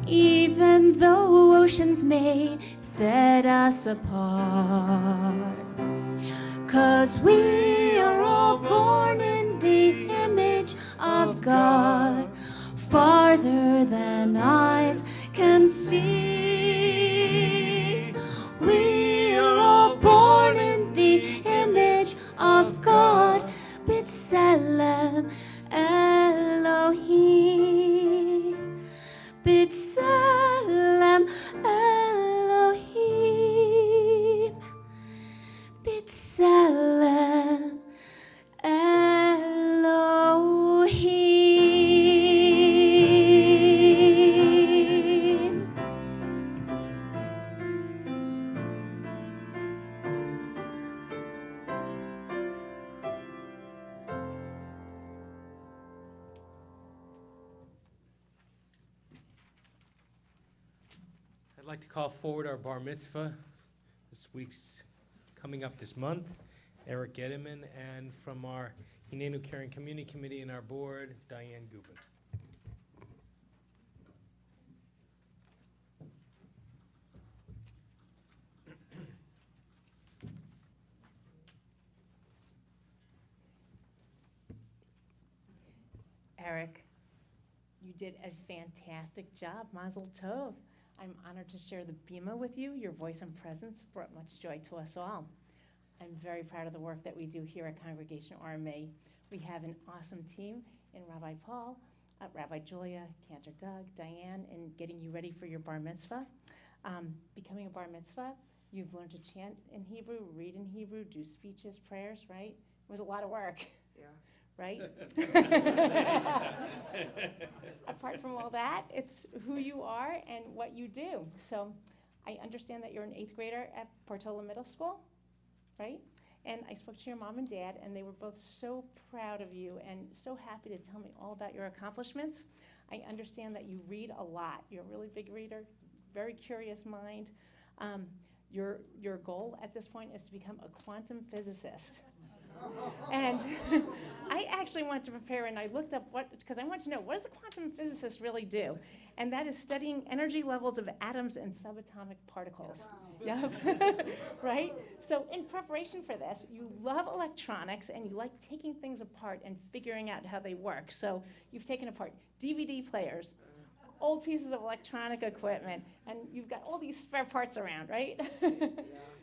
even though oceans may set us apart. 'Cause we are all born in the image of God, farther than eyes can see. We are all born in the image of God, B'Tselem Elohim. B'Tselem Elohim. B'Tselem Elohim. I'd like to call forward our bar mitzvah. This week's coming up this month, Eric Gedeman, and from our Hinenu Caring Community Committee and our board, Diane Gubin. Eric, you did a fantastic job. Mazel tov. I'm honored to share the bima with you. Your voice and presence brought much joy to us all. I'm very proud of the work that we do here at Congregation RMA. We have an awesome team in Rabbi Paul, Rabbi Julia, Cantor Doug, Diane, in getting you ready for your bar mitzvah. Becoming a bar mitzvah, you've learned to chant in Hebrew, read in Hebrew, do speeches, prayers, right? It was a lot of work. Yeah. Right? Apart from all that, it's who you are and what you do. So I understand that you're an 8th grader at Portola Middle School, right? And I spoke to your mom and dad, and they were both so proud of you and so happy to tell me all about your accomplishments. I understand that you read a lot. You're a really big reader, very curious mind. Your goal at this point is to become a quantum physicist. And I actually wanted to prepare, and I looked up because I wanted to know, what does a quantum physicist really do? And that is studying energy levels of atoms and subatomic particles. Wow. Yep. Right? So in preparation for this, you love electronics, and you like taking things apart and figuring out how they work. So you've taken apart DVD players, old pieces of electronic equipment, and you've got all these spare parts around, right?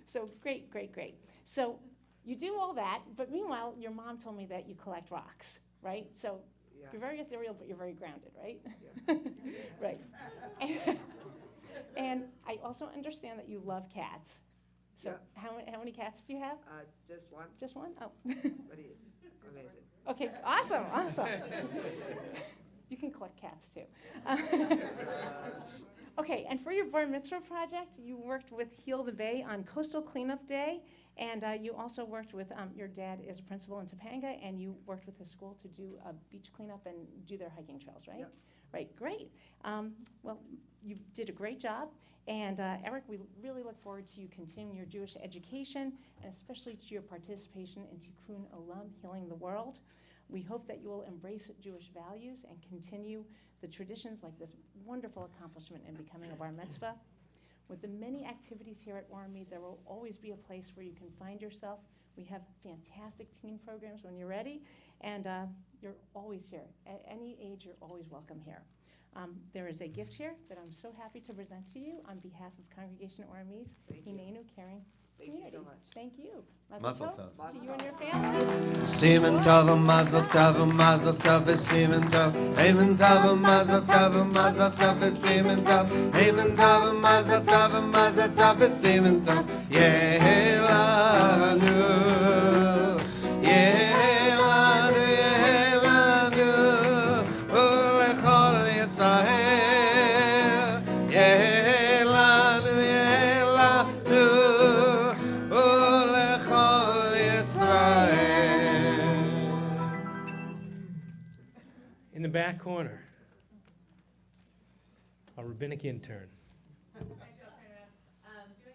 So great, great, great. So you do all that, but meanwhile, your mom told me that you collect rocks, right? So you're very ethereal, but you're very grounded, right? Yeah. Right. And I also understand that you love cats. So how many cats do you have? Just one. Just one? Oh. But he's amazing. Okay, awesome, awesome. You can collect cats too. Okay, and for your bar mitzvah project, you worked with Heal the Bay on Coastal Cleanup Day, and you also worked with, your dad is a principal in Topanga, and you worked with his school to do a beach cleanup and do their hiking trails, right? Yep. Right, great. Well, you did a great job, and Eric, we really look forward to you continuing your Jewish education, and especially to your participation in Tikkun Olam, Healing the World. We hope that you will embrace Jewish values and continue the traditions like this wonderful accomplishment in becoming a bar mitzvah. With the many activities here at RME, there will always be a place where you can find yourself. We have fantastic teen programs when you're ready, and you're always here. At any age, you're always welcome here. There is a gift here that I'm so happy to present to you on behalf of Congregation RME's Hinenu Caring Community. Thank you so much. Thank you. Mazel tov tov. to you and your family. Semen tov, mazel tov, semen tov. Amen tov, mazel tov, semen tov. Amen tov, mazel tov, semen tov. Yehelanu, yehelanu, yehelanu, ulechol Yisrael. Yehelanu, yehelanu, ulechol Yisrael. In the back corner, our rabbinic intern. Doing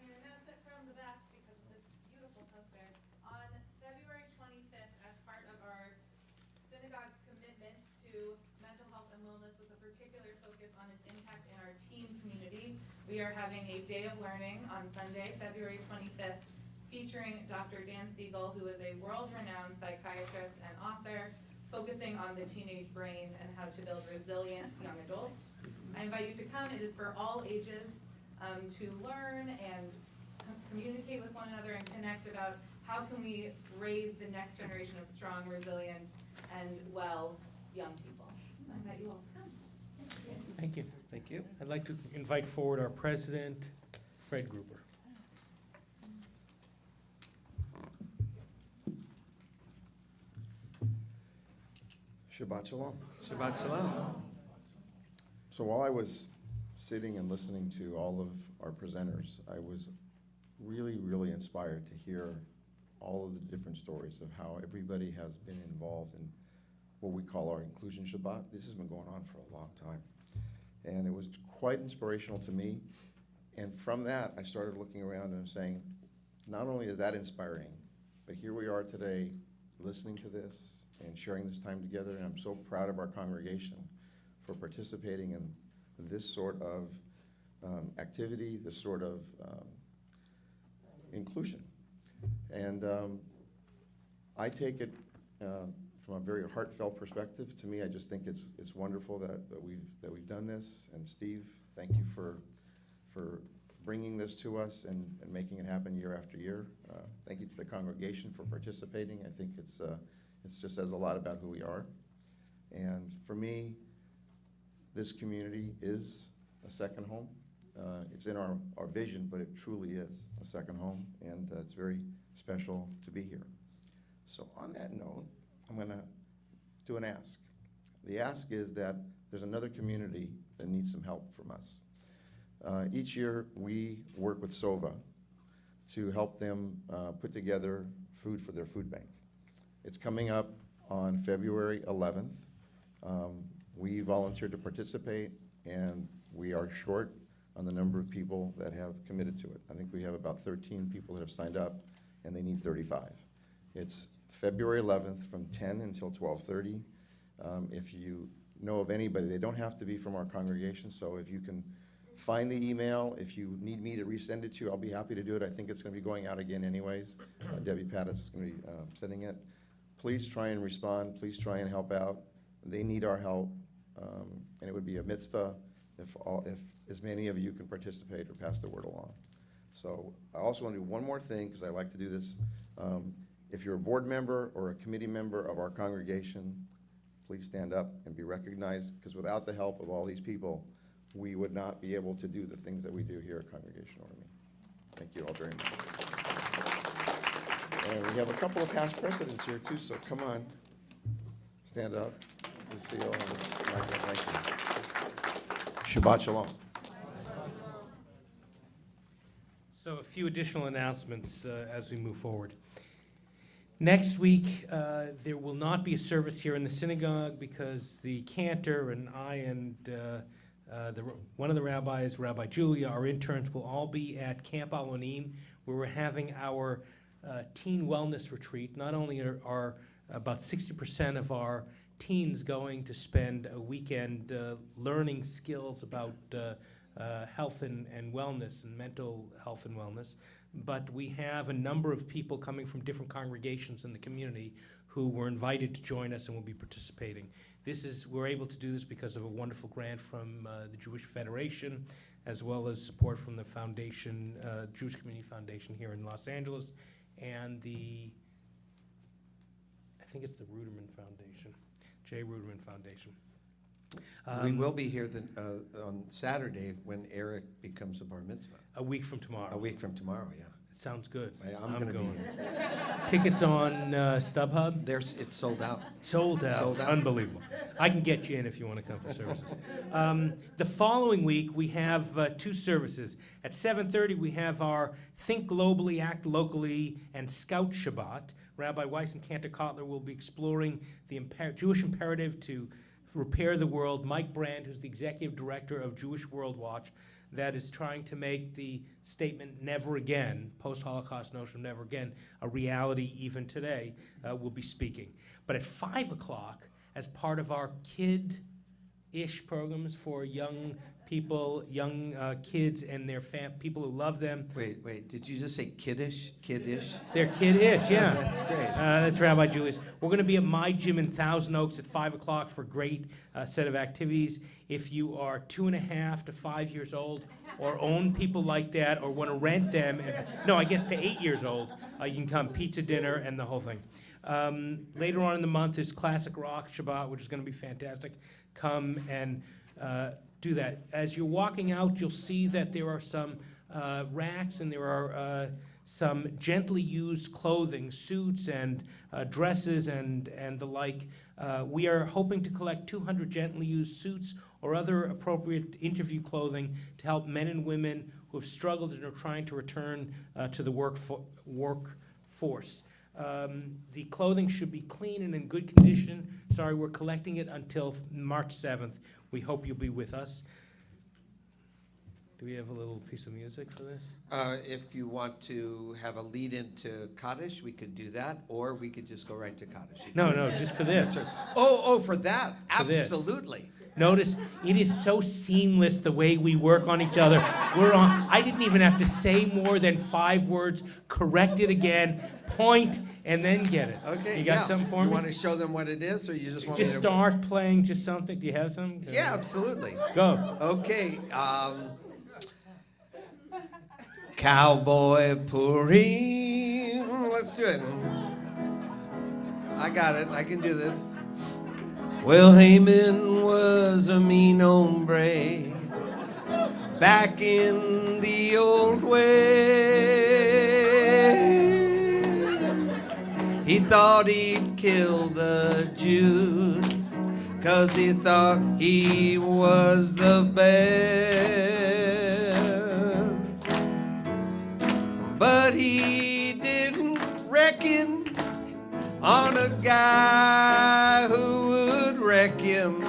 an announcement from the back because of this beautiful poster. On February 25th, as part of our synagogue's commitment to mental health and wellness with a particular focus on its impact in our teen community, we are having a day of learning on Sunday, February 25th, featuring Dr. Dan Siegel, who is a world-renowned psychiatrist and author, focusing on the teenage brain and how to build resilient young adults. I invite you to come. It is for all ages to learn and communicate with one another and connect about how can we raise the next generation of strong, resilient, and well young people. I invite you all to come. Thank you. Thank you. I'd like to invite forward our president, Fred Gruber. Shabbat Shalom. Shabbat Shalom. So while I was sitting and listening to all of our presenters, I was really, really inspired to hear all of the different stories of how everybody has been involved in what we call our Inclusion Shabbat. This has been going on for a long time. And it was quite inspirational to me. And from that, I started looking around and saying, not only is that inspiring, but here we are today listening to this and sharing this time together. And I'm so proud of our congregation for participating in this sort of activity, this sort of inclusion. And I take it from a very heartfelt perspective. To me, I just think it's wonderful that we've done this. And Steve, thank you for bringing this to us and making it happen year after year. Thank you to the congregation for participating. I think it's just says a lot about who we are. And for me, this community is a second home. It's in our vision, but it truly is a second home, and it's very special to be here. So on that note, I'm going to do an ask. The ask is that there's another community that needs some help from us. Each year, we work with SOVA to help them put together food for their food bank. It's coming up on February 11th. We volunteered to participate, and we are short on the number of people that have committed to it. I think we have about 13 people that have signed up, and they need 35. It's February 11th from 10 until 12:30. If you know of anybody, they don't have to be from our congregation, so if you can find the email, if you need me to resend it to you, I'll be happy to do it. I think it's going to be going out again anyways. Debbie Pattis is going to be sending it. Please try and respond. Please try and help out. They need our help, and it would be a mitzvah if as many of you can participate or pass the word along. So I also want to do one more thing, because I like to do this. If you're a board member or a committee member of our congregation, please stand up and be recognized, because without the help of all these people, we would not be able to do the things that we do here at Congregation Order. Thank you all very much. And we have a couple of past presidents here too, so come on, stand up. Lucille and Michael, thank you. Shabbat Shalom. So a few additional announcements as we move forward. Next week, there will not be a service here in the synagogue because the cantor and I and one of the rabbis, Rabbi Julia, our interns, will all be at Camp Alonim, where we're having our teen wellness retreat. Not only are about 60% of our teens going to spend a weekend learning skills about health and wellness and mental health and wellness, but we have a number of people coming from different congregations in the community who were invited to join us and will be participating. We're able to do this because of a wonderful grant from the Jewish Federation, as well as support from the foundation, Jewish Community Foundation here in Los Angeles, and I think it's the Ruderman Foundation, J. Ruderman Foundation. We will be here on Saturday when Eric becomes a bar mitzvah. A week from tomorrow. A week from tomorrow, yeah. Sounds good. I'm going to be here. Tickets on StubHub? It's sold out. Sold out. Sold out. Unbelievable. I can get you in if you want to come for services. The following week, we have two services. At 7:30, we have our Think Globally, Act Locally, and Scout Shabbat. Rabbi Weiss and Cantor Kotler will be exploring the Jewish imperative to repair the world. Mike Brand, who's the executive director of Jewish World Watch, that is trying to make the statement never again, post-Holocaust notion of never again, a reality even today, will be speaking. But at 5 o'clock, as part of our kid-ish programs for young people, young kids and their people who love them. Wait, did you just say kiddish? Kid-ish? They're kid-ish, yeah. That's great. That's Rabbi Julius. We're going to be at my gym in Thousand Oaks at 5 o'clock for a great set of activities. If you are 2.5 to 5 years old, or own people like that, or want to rent them, I guess to 8 years old, you can come, pizza dinner and the whole thing. Later on in the month is Classic Rock Shabbat, which is going to be fantastic. Come and do that. As you're walking out, you'll see that there are some racks and there are some gently used clothing, suits and dresses and the like. We are hoping to collect 200 gently used suits or other appropriate interview clothing to help men and women who have struggled and are trying to return to the workforce. The clothing should be clean and in good condition. Sorry, we're collecting it until March 7th. We hope you'll be with us. Do we have a little piece of music for this? If you want to have a lead into Kaddish, we could do that, or we could just go right to Kaddish. No, just for this. Oh, for that. For this. Absolutely. Notice it is so seamless the way we work on each other. I didn't even have to say more than 5 words, correct it again, point, and then get it. Okay, You got yeah. something for You me? want to show them what it is, or you just want Just me to... start playing just something. Do you have some? Yeah, absolutely. Go. Okay. Cowboy Purim. Let's do it. I got it. I can do this. Well, Haman was a mean hombre back in the old way. He thought he'd kill the Jews 'cause he thought he was the best. But he didn't reckon on a guy who would wreck him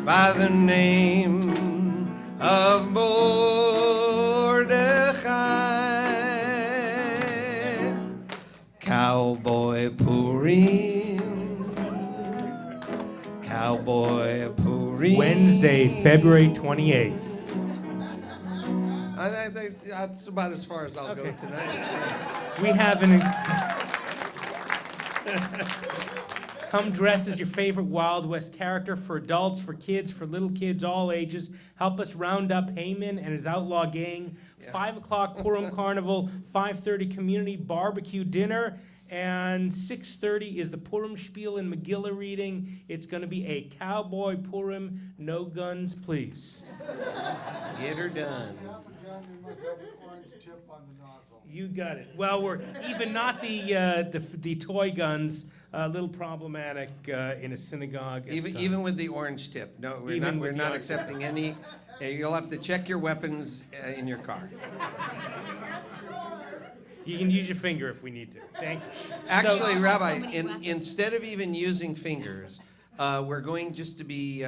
by the name of Mordecai. Cowboy Purim. Cowboy Purim. Wednesday, February 28th. I think that's about as far as I'll go tonight. We have an... Come dress as your favorite Wild West character for adults, for kids, for little kids, all ages. Help us round up Haman and his outlaw gang. 5 o'clock Purim Carnival, 5:30 community barbecue dinner, and 6:30 is the Purim Spiel and Megillah reading. It's going to be a cowboy Purim, no guns, please. Get her done. You got it. Well, we're even not the toy guns. A little problematic in a synagogue. Even with the orange tip. No, we're not accepting any. You'll have to check your weapons in your car. You can use your finger if we need to. Thank you. Actually, Rabbi, instead of even using fingers, we're going just to be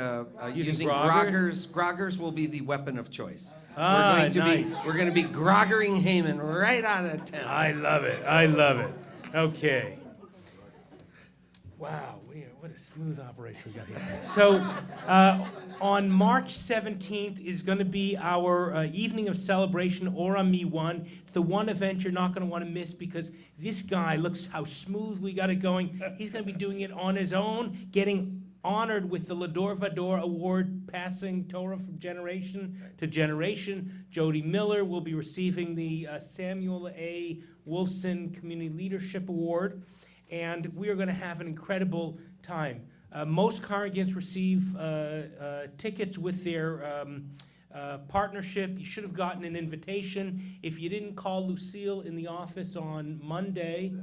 using groggers. Groggers will be the weapon of choice. We're going to be groggering Haman right out of town. I love it. I love it. Okay. Wow, what a smooth operation we got here. So on March 17th is going to be our evening of celebration, Ora Mi One. It's the one event you're not going to want to miss because this guy, looks how smooth we got it going. He's going to be doing it on his own, getting honored with the Lador Vador Award, passing Torah from generation to generation. Jody Miller will be receiving the Samuel A. Wolfson Community Leadership Award. And we are going to have an incredible time. Most congregants receive tickets with their partnership. You should have gotten an invitation. If you didn't call Lucille in the office on Monday,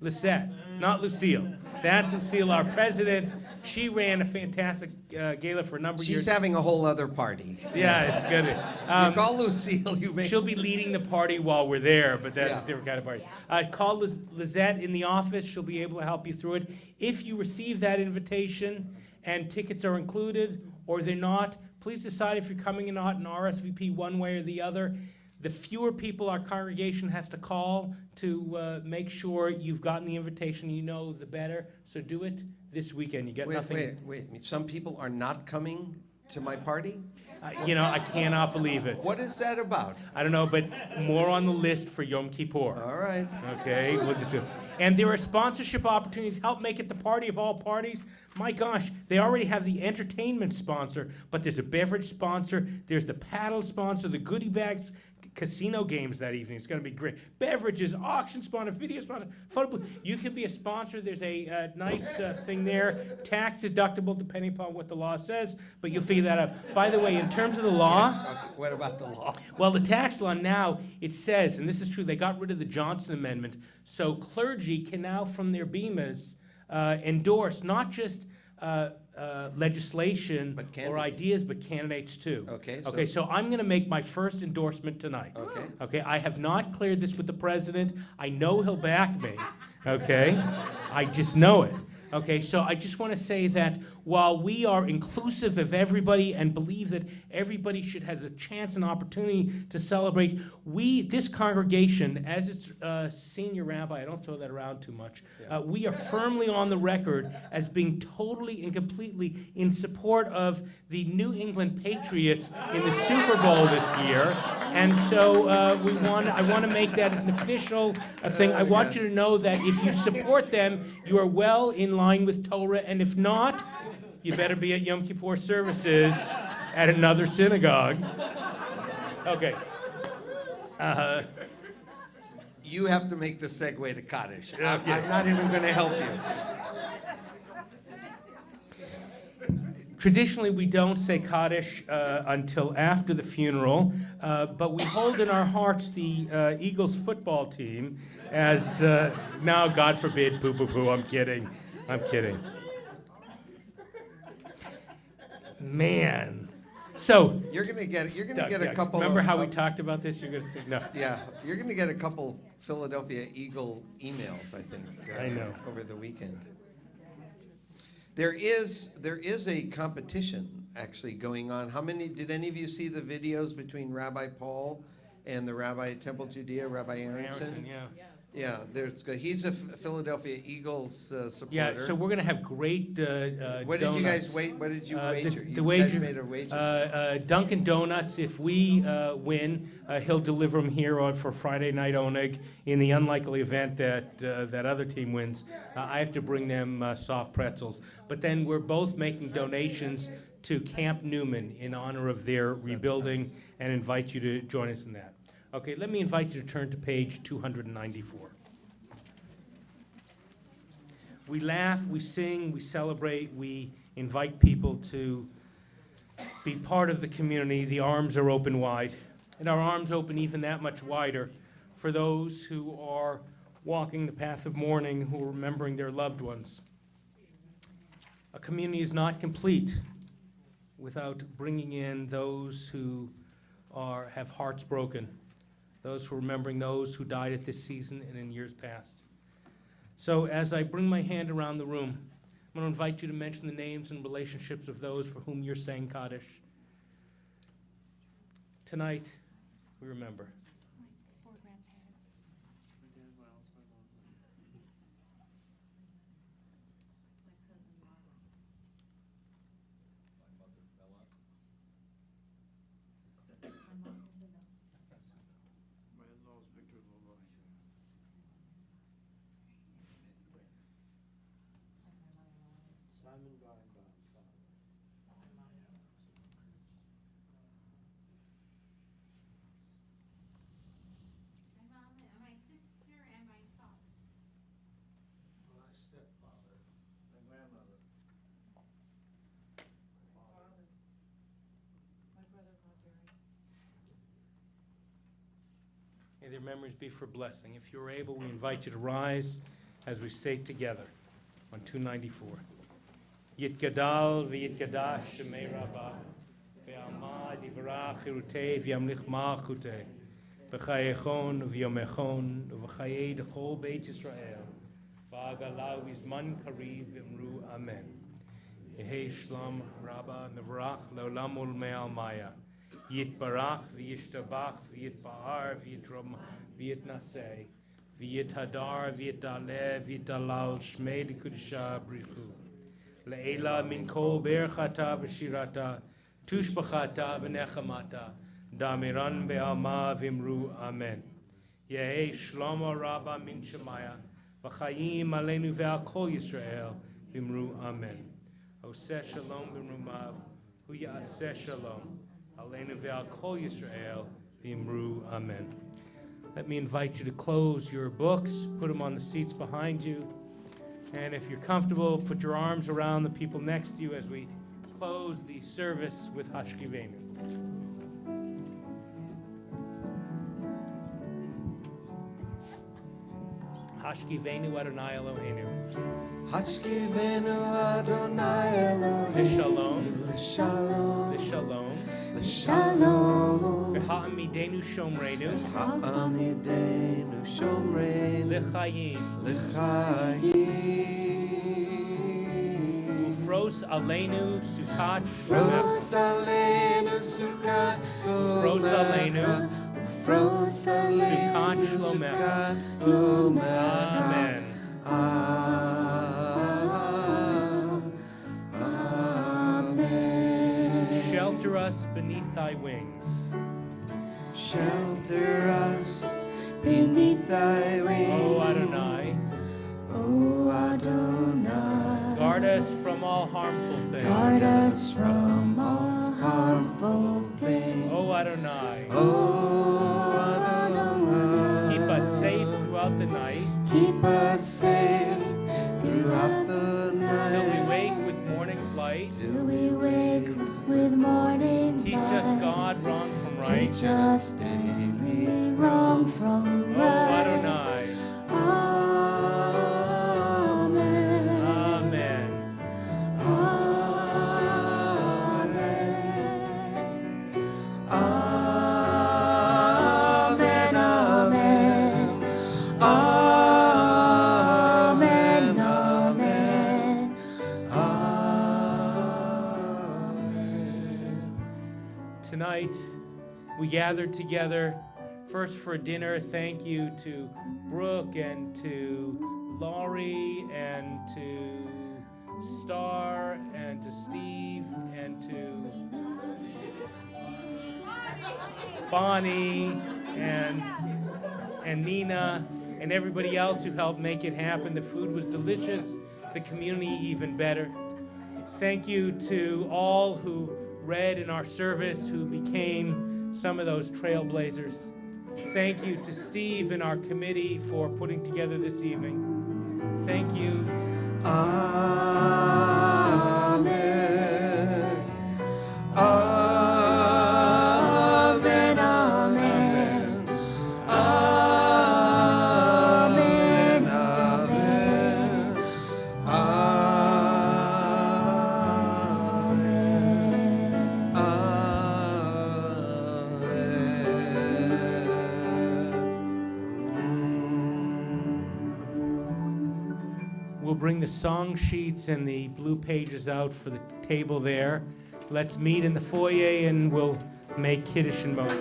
Lisette, not Lucille. That's Lucille, our president. She ran a fantastic gala for a number of years. She's having a whole other party. Yeah, it's good. You call Lucille, you make... She'll be leading the party while we're there, but that's a different kind of party. Call Lizette in the office. She'll be able to help you through it. If you receive that invitation and tickets are included or they're not, please decide if you're coming or not and RSVP one way or the other. The fewer people our congregation has to call to make sure you've gotten the invitation, you know, the better. So do it this weekend. You got nothing. Wait. Some people are not coming to my party? You know, I cannot believe it. What is that about? I don't know, but more on the list for Yom Kippur. All right. Okay, we'll just do it. And there are sponsorship opportunities. Help make it the party of all parties. My gosh, they already have the entertainment sponsor, but there's a beverage sponsor, there's the paddle sponsor, the goodie bags, casino games that evening. It's going to be great. Beverages, auction sponsor, video sponsor, photo booth. You can be a sponsor. There's a nice thing there. Tax deductible depending upon what the law says, but you'll figure that out. By the way, in terms of the law... Okay, what about the law? Well, the tax law now, it says, and this is true, they got rid of the Johnson Amendment, so clergy can now, from their bemas, endorse not just legislation or ideas, but candidates too. Okay. So I'm going to make my first endorsement tonight. Okay. I have not cleared this with the president. I know he'll back me. Okay. I just know it. Okay. So I just want to say that while we are inclusive of everybody and believe that everybody should has a chance and opportunity to celebrate, this congregation, as its senior rabbi, I don't throw that around too much, we are firmly on the record as being totally and completely in support of the New England Patriots in the Super Bowl this year. And so I want to make that as an official thing. I want you to know that if you support them, you are well in line with Torah, and if not, you better be at Yom Kippur services at another synagogue. Okay. You have to make the segue to Kaddish. Okay. I'm not even going to help you. Traditionally, we don't say Kaddish until after the funeral, but we hold in our hearts the Eagles football team as, no, God forbid, poo. I'm kidding. Man. So You're gonna get Doug, a couple. Remember how we talked about this? You're gonna say no. Yeah, you're gonna get a couple Philadelphia Eagle emails, I think. I know. Over the weekend. There is a competition actually going on. Did any of you see the videos between Rabbi Paul and the Rabbi at Temple Judea, Rabbi Aronson? Yeah. Yeah, he's a Philadelphia Eagles supporter. Yeah, so we're going to have great What did you guys donuts. What did you wager? The You wager, guys made a wager. Dunkin' Donuts, if we win, he'll deliver them here for Friday night oneg. In the unlikely event that that other team wins, I have to bring them soft pretzels. But then we're both making donations to Camp Newman in honor of their rebuilding and invite you to join us in that. Okay, let me invite you to turn to page 294. We laugh, we sing, we celebrate, we invite people to be part of the community. The arms are open wide, and our arms open even that much wider for those who are walking the path of mourning, who are remembering their loved ones. A community is not complete without bringing in those who have hearts broken, those who are remembering those who died at this season and in years past. So as I bring my hand around the room, I'm going to invite you to mention the names and relationships of those for whom you're saying Kaddish. Tonight, we remember. May their memories be for blessing. If you're able, we invite you to rise as we say together on 294. Yitgadal v'yitgadash shemei Rabbah v'amad yivarach chirutei v'yamlich malchutei v'chayechon v'yomechon v'chayei d'chol Beit Yisrael v'agalau v'zman kariv v'imru amen. Yehei shlom Rabbah nevrach le'olam ulmei almaya. Yitbarach v'yishtabach v'yitba'ar v'yitrom v'yitnaseh v'yithadar v'yitdaleh v'yitdalal shmei d'kudusha brichu le'ela min kol berchata v'shirata tushbachata v'nechamata damiran be'alma v'imru amen. Yehei shlomo rabba min shemaya v'chayim aleinu ve'al kol Yisrael v'imru amen. Oseh shalom b'mrumav hu ya'aseh shalom Aleinu ve'al kol Yisrael v'imru amen. Let me invite you to close your books, put them on the seats behind you, and if you're comfortable, put your arms around the people next to you as we close the service with Hashkivenu. Hashkivenu Adonai Eloheinu. Hashkivenu Adonai Eloheinu. L'shalom. L'shalom. L'shalom. L'shalom. V'ha'amidenu shomreinu. V'ha'amidenu shomreinu. L'chayim. L'chayim. Ufros Aleinu Sukkot Ufros Aleinu Sukkot Ufros Aleinu Ufros Sukkot Aleinu Shlomecha. Shlomecha. Amen. Shelter us beneath thy wings. Shelter us beneath thy wings. O Adonai. O Adonai. Guard us from all harmful things. Guard us from all harmful things. O Adonai. O Adonai. Keep us safe throughout the night. Keep us safe throughout the night. Till we wake with morning's light. Till we wake with morning Teach light. us, God, wrong from right. Teach us daily wrong from O right. Adonai. Amen. Amen. Amen. Amen. Amen. Amen. Amen. Tonight, we gathered together first for dinner. Thank you to Brooke and to Laurie and to Star and to Steve and to Bonnie and Nina and everybody else who helped make it happen. The food was delicious, the community even better. Thank you to all who read in our service, who became some of those trailblazers. Thank you to Steve and our committee for putting together this evening. Thank you. Amen. Amen. Amen. Amen. Amen. We'll bring the song sheets and the blue pages out for the table there. Let's meet in the foyer and we'll make Kiddush and both.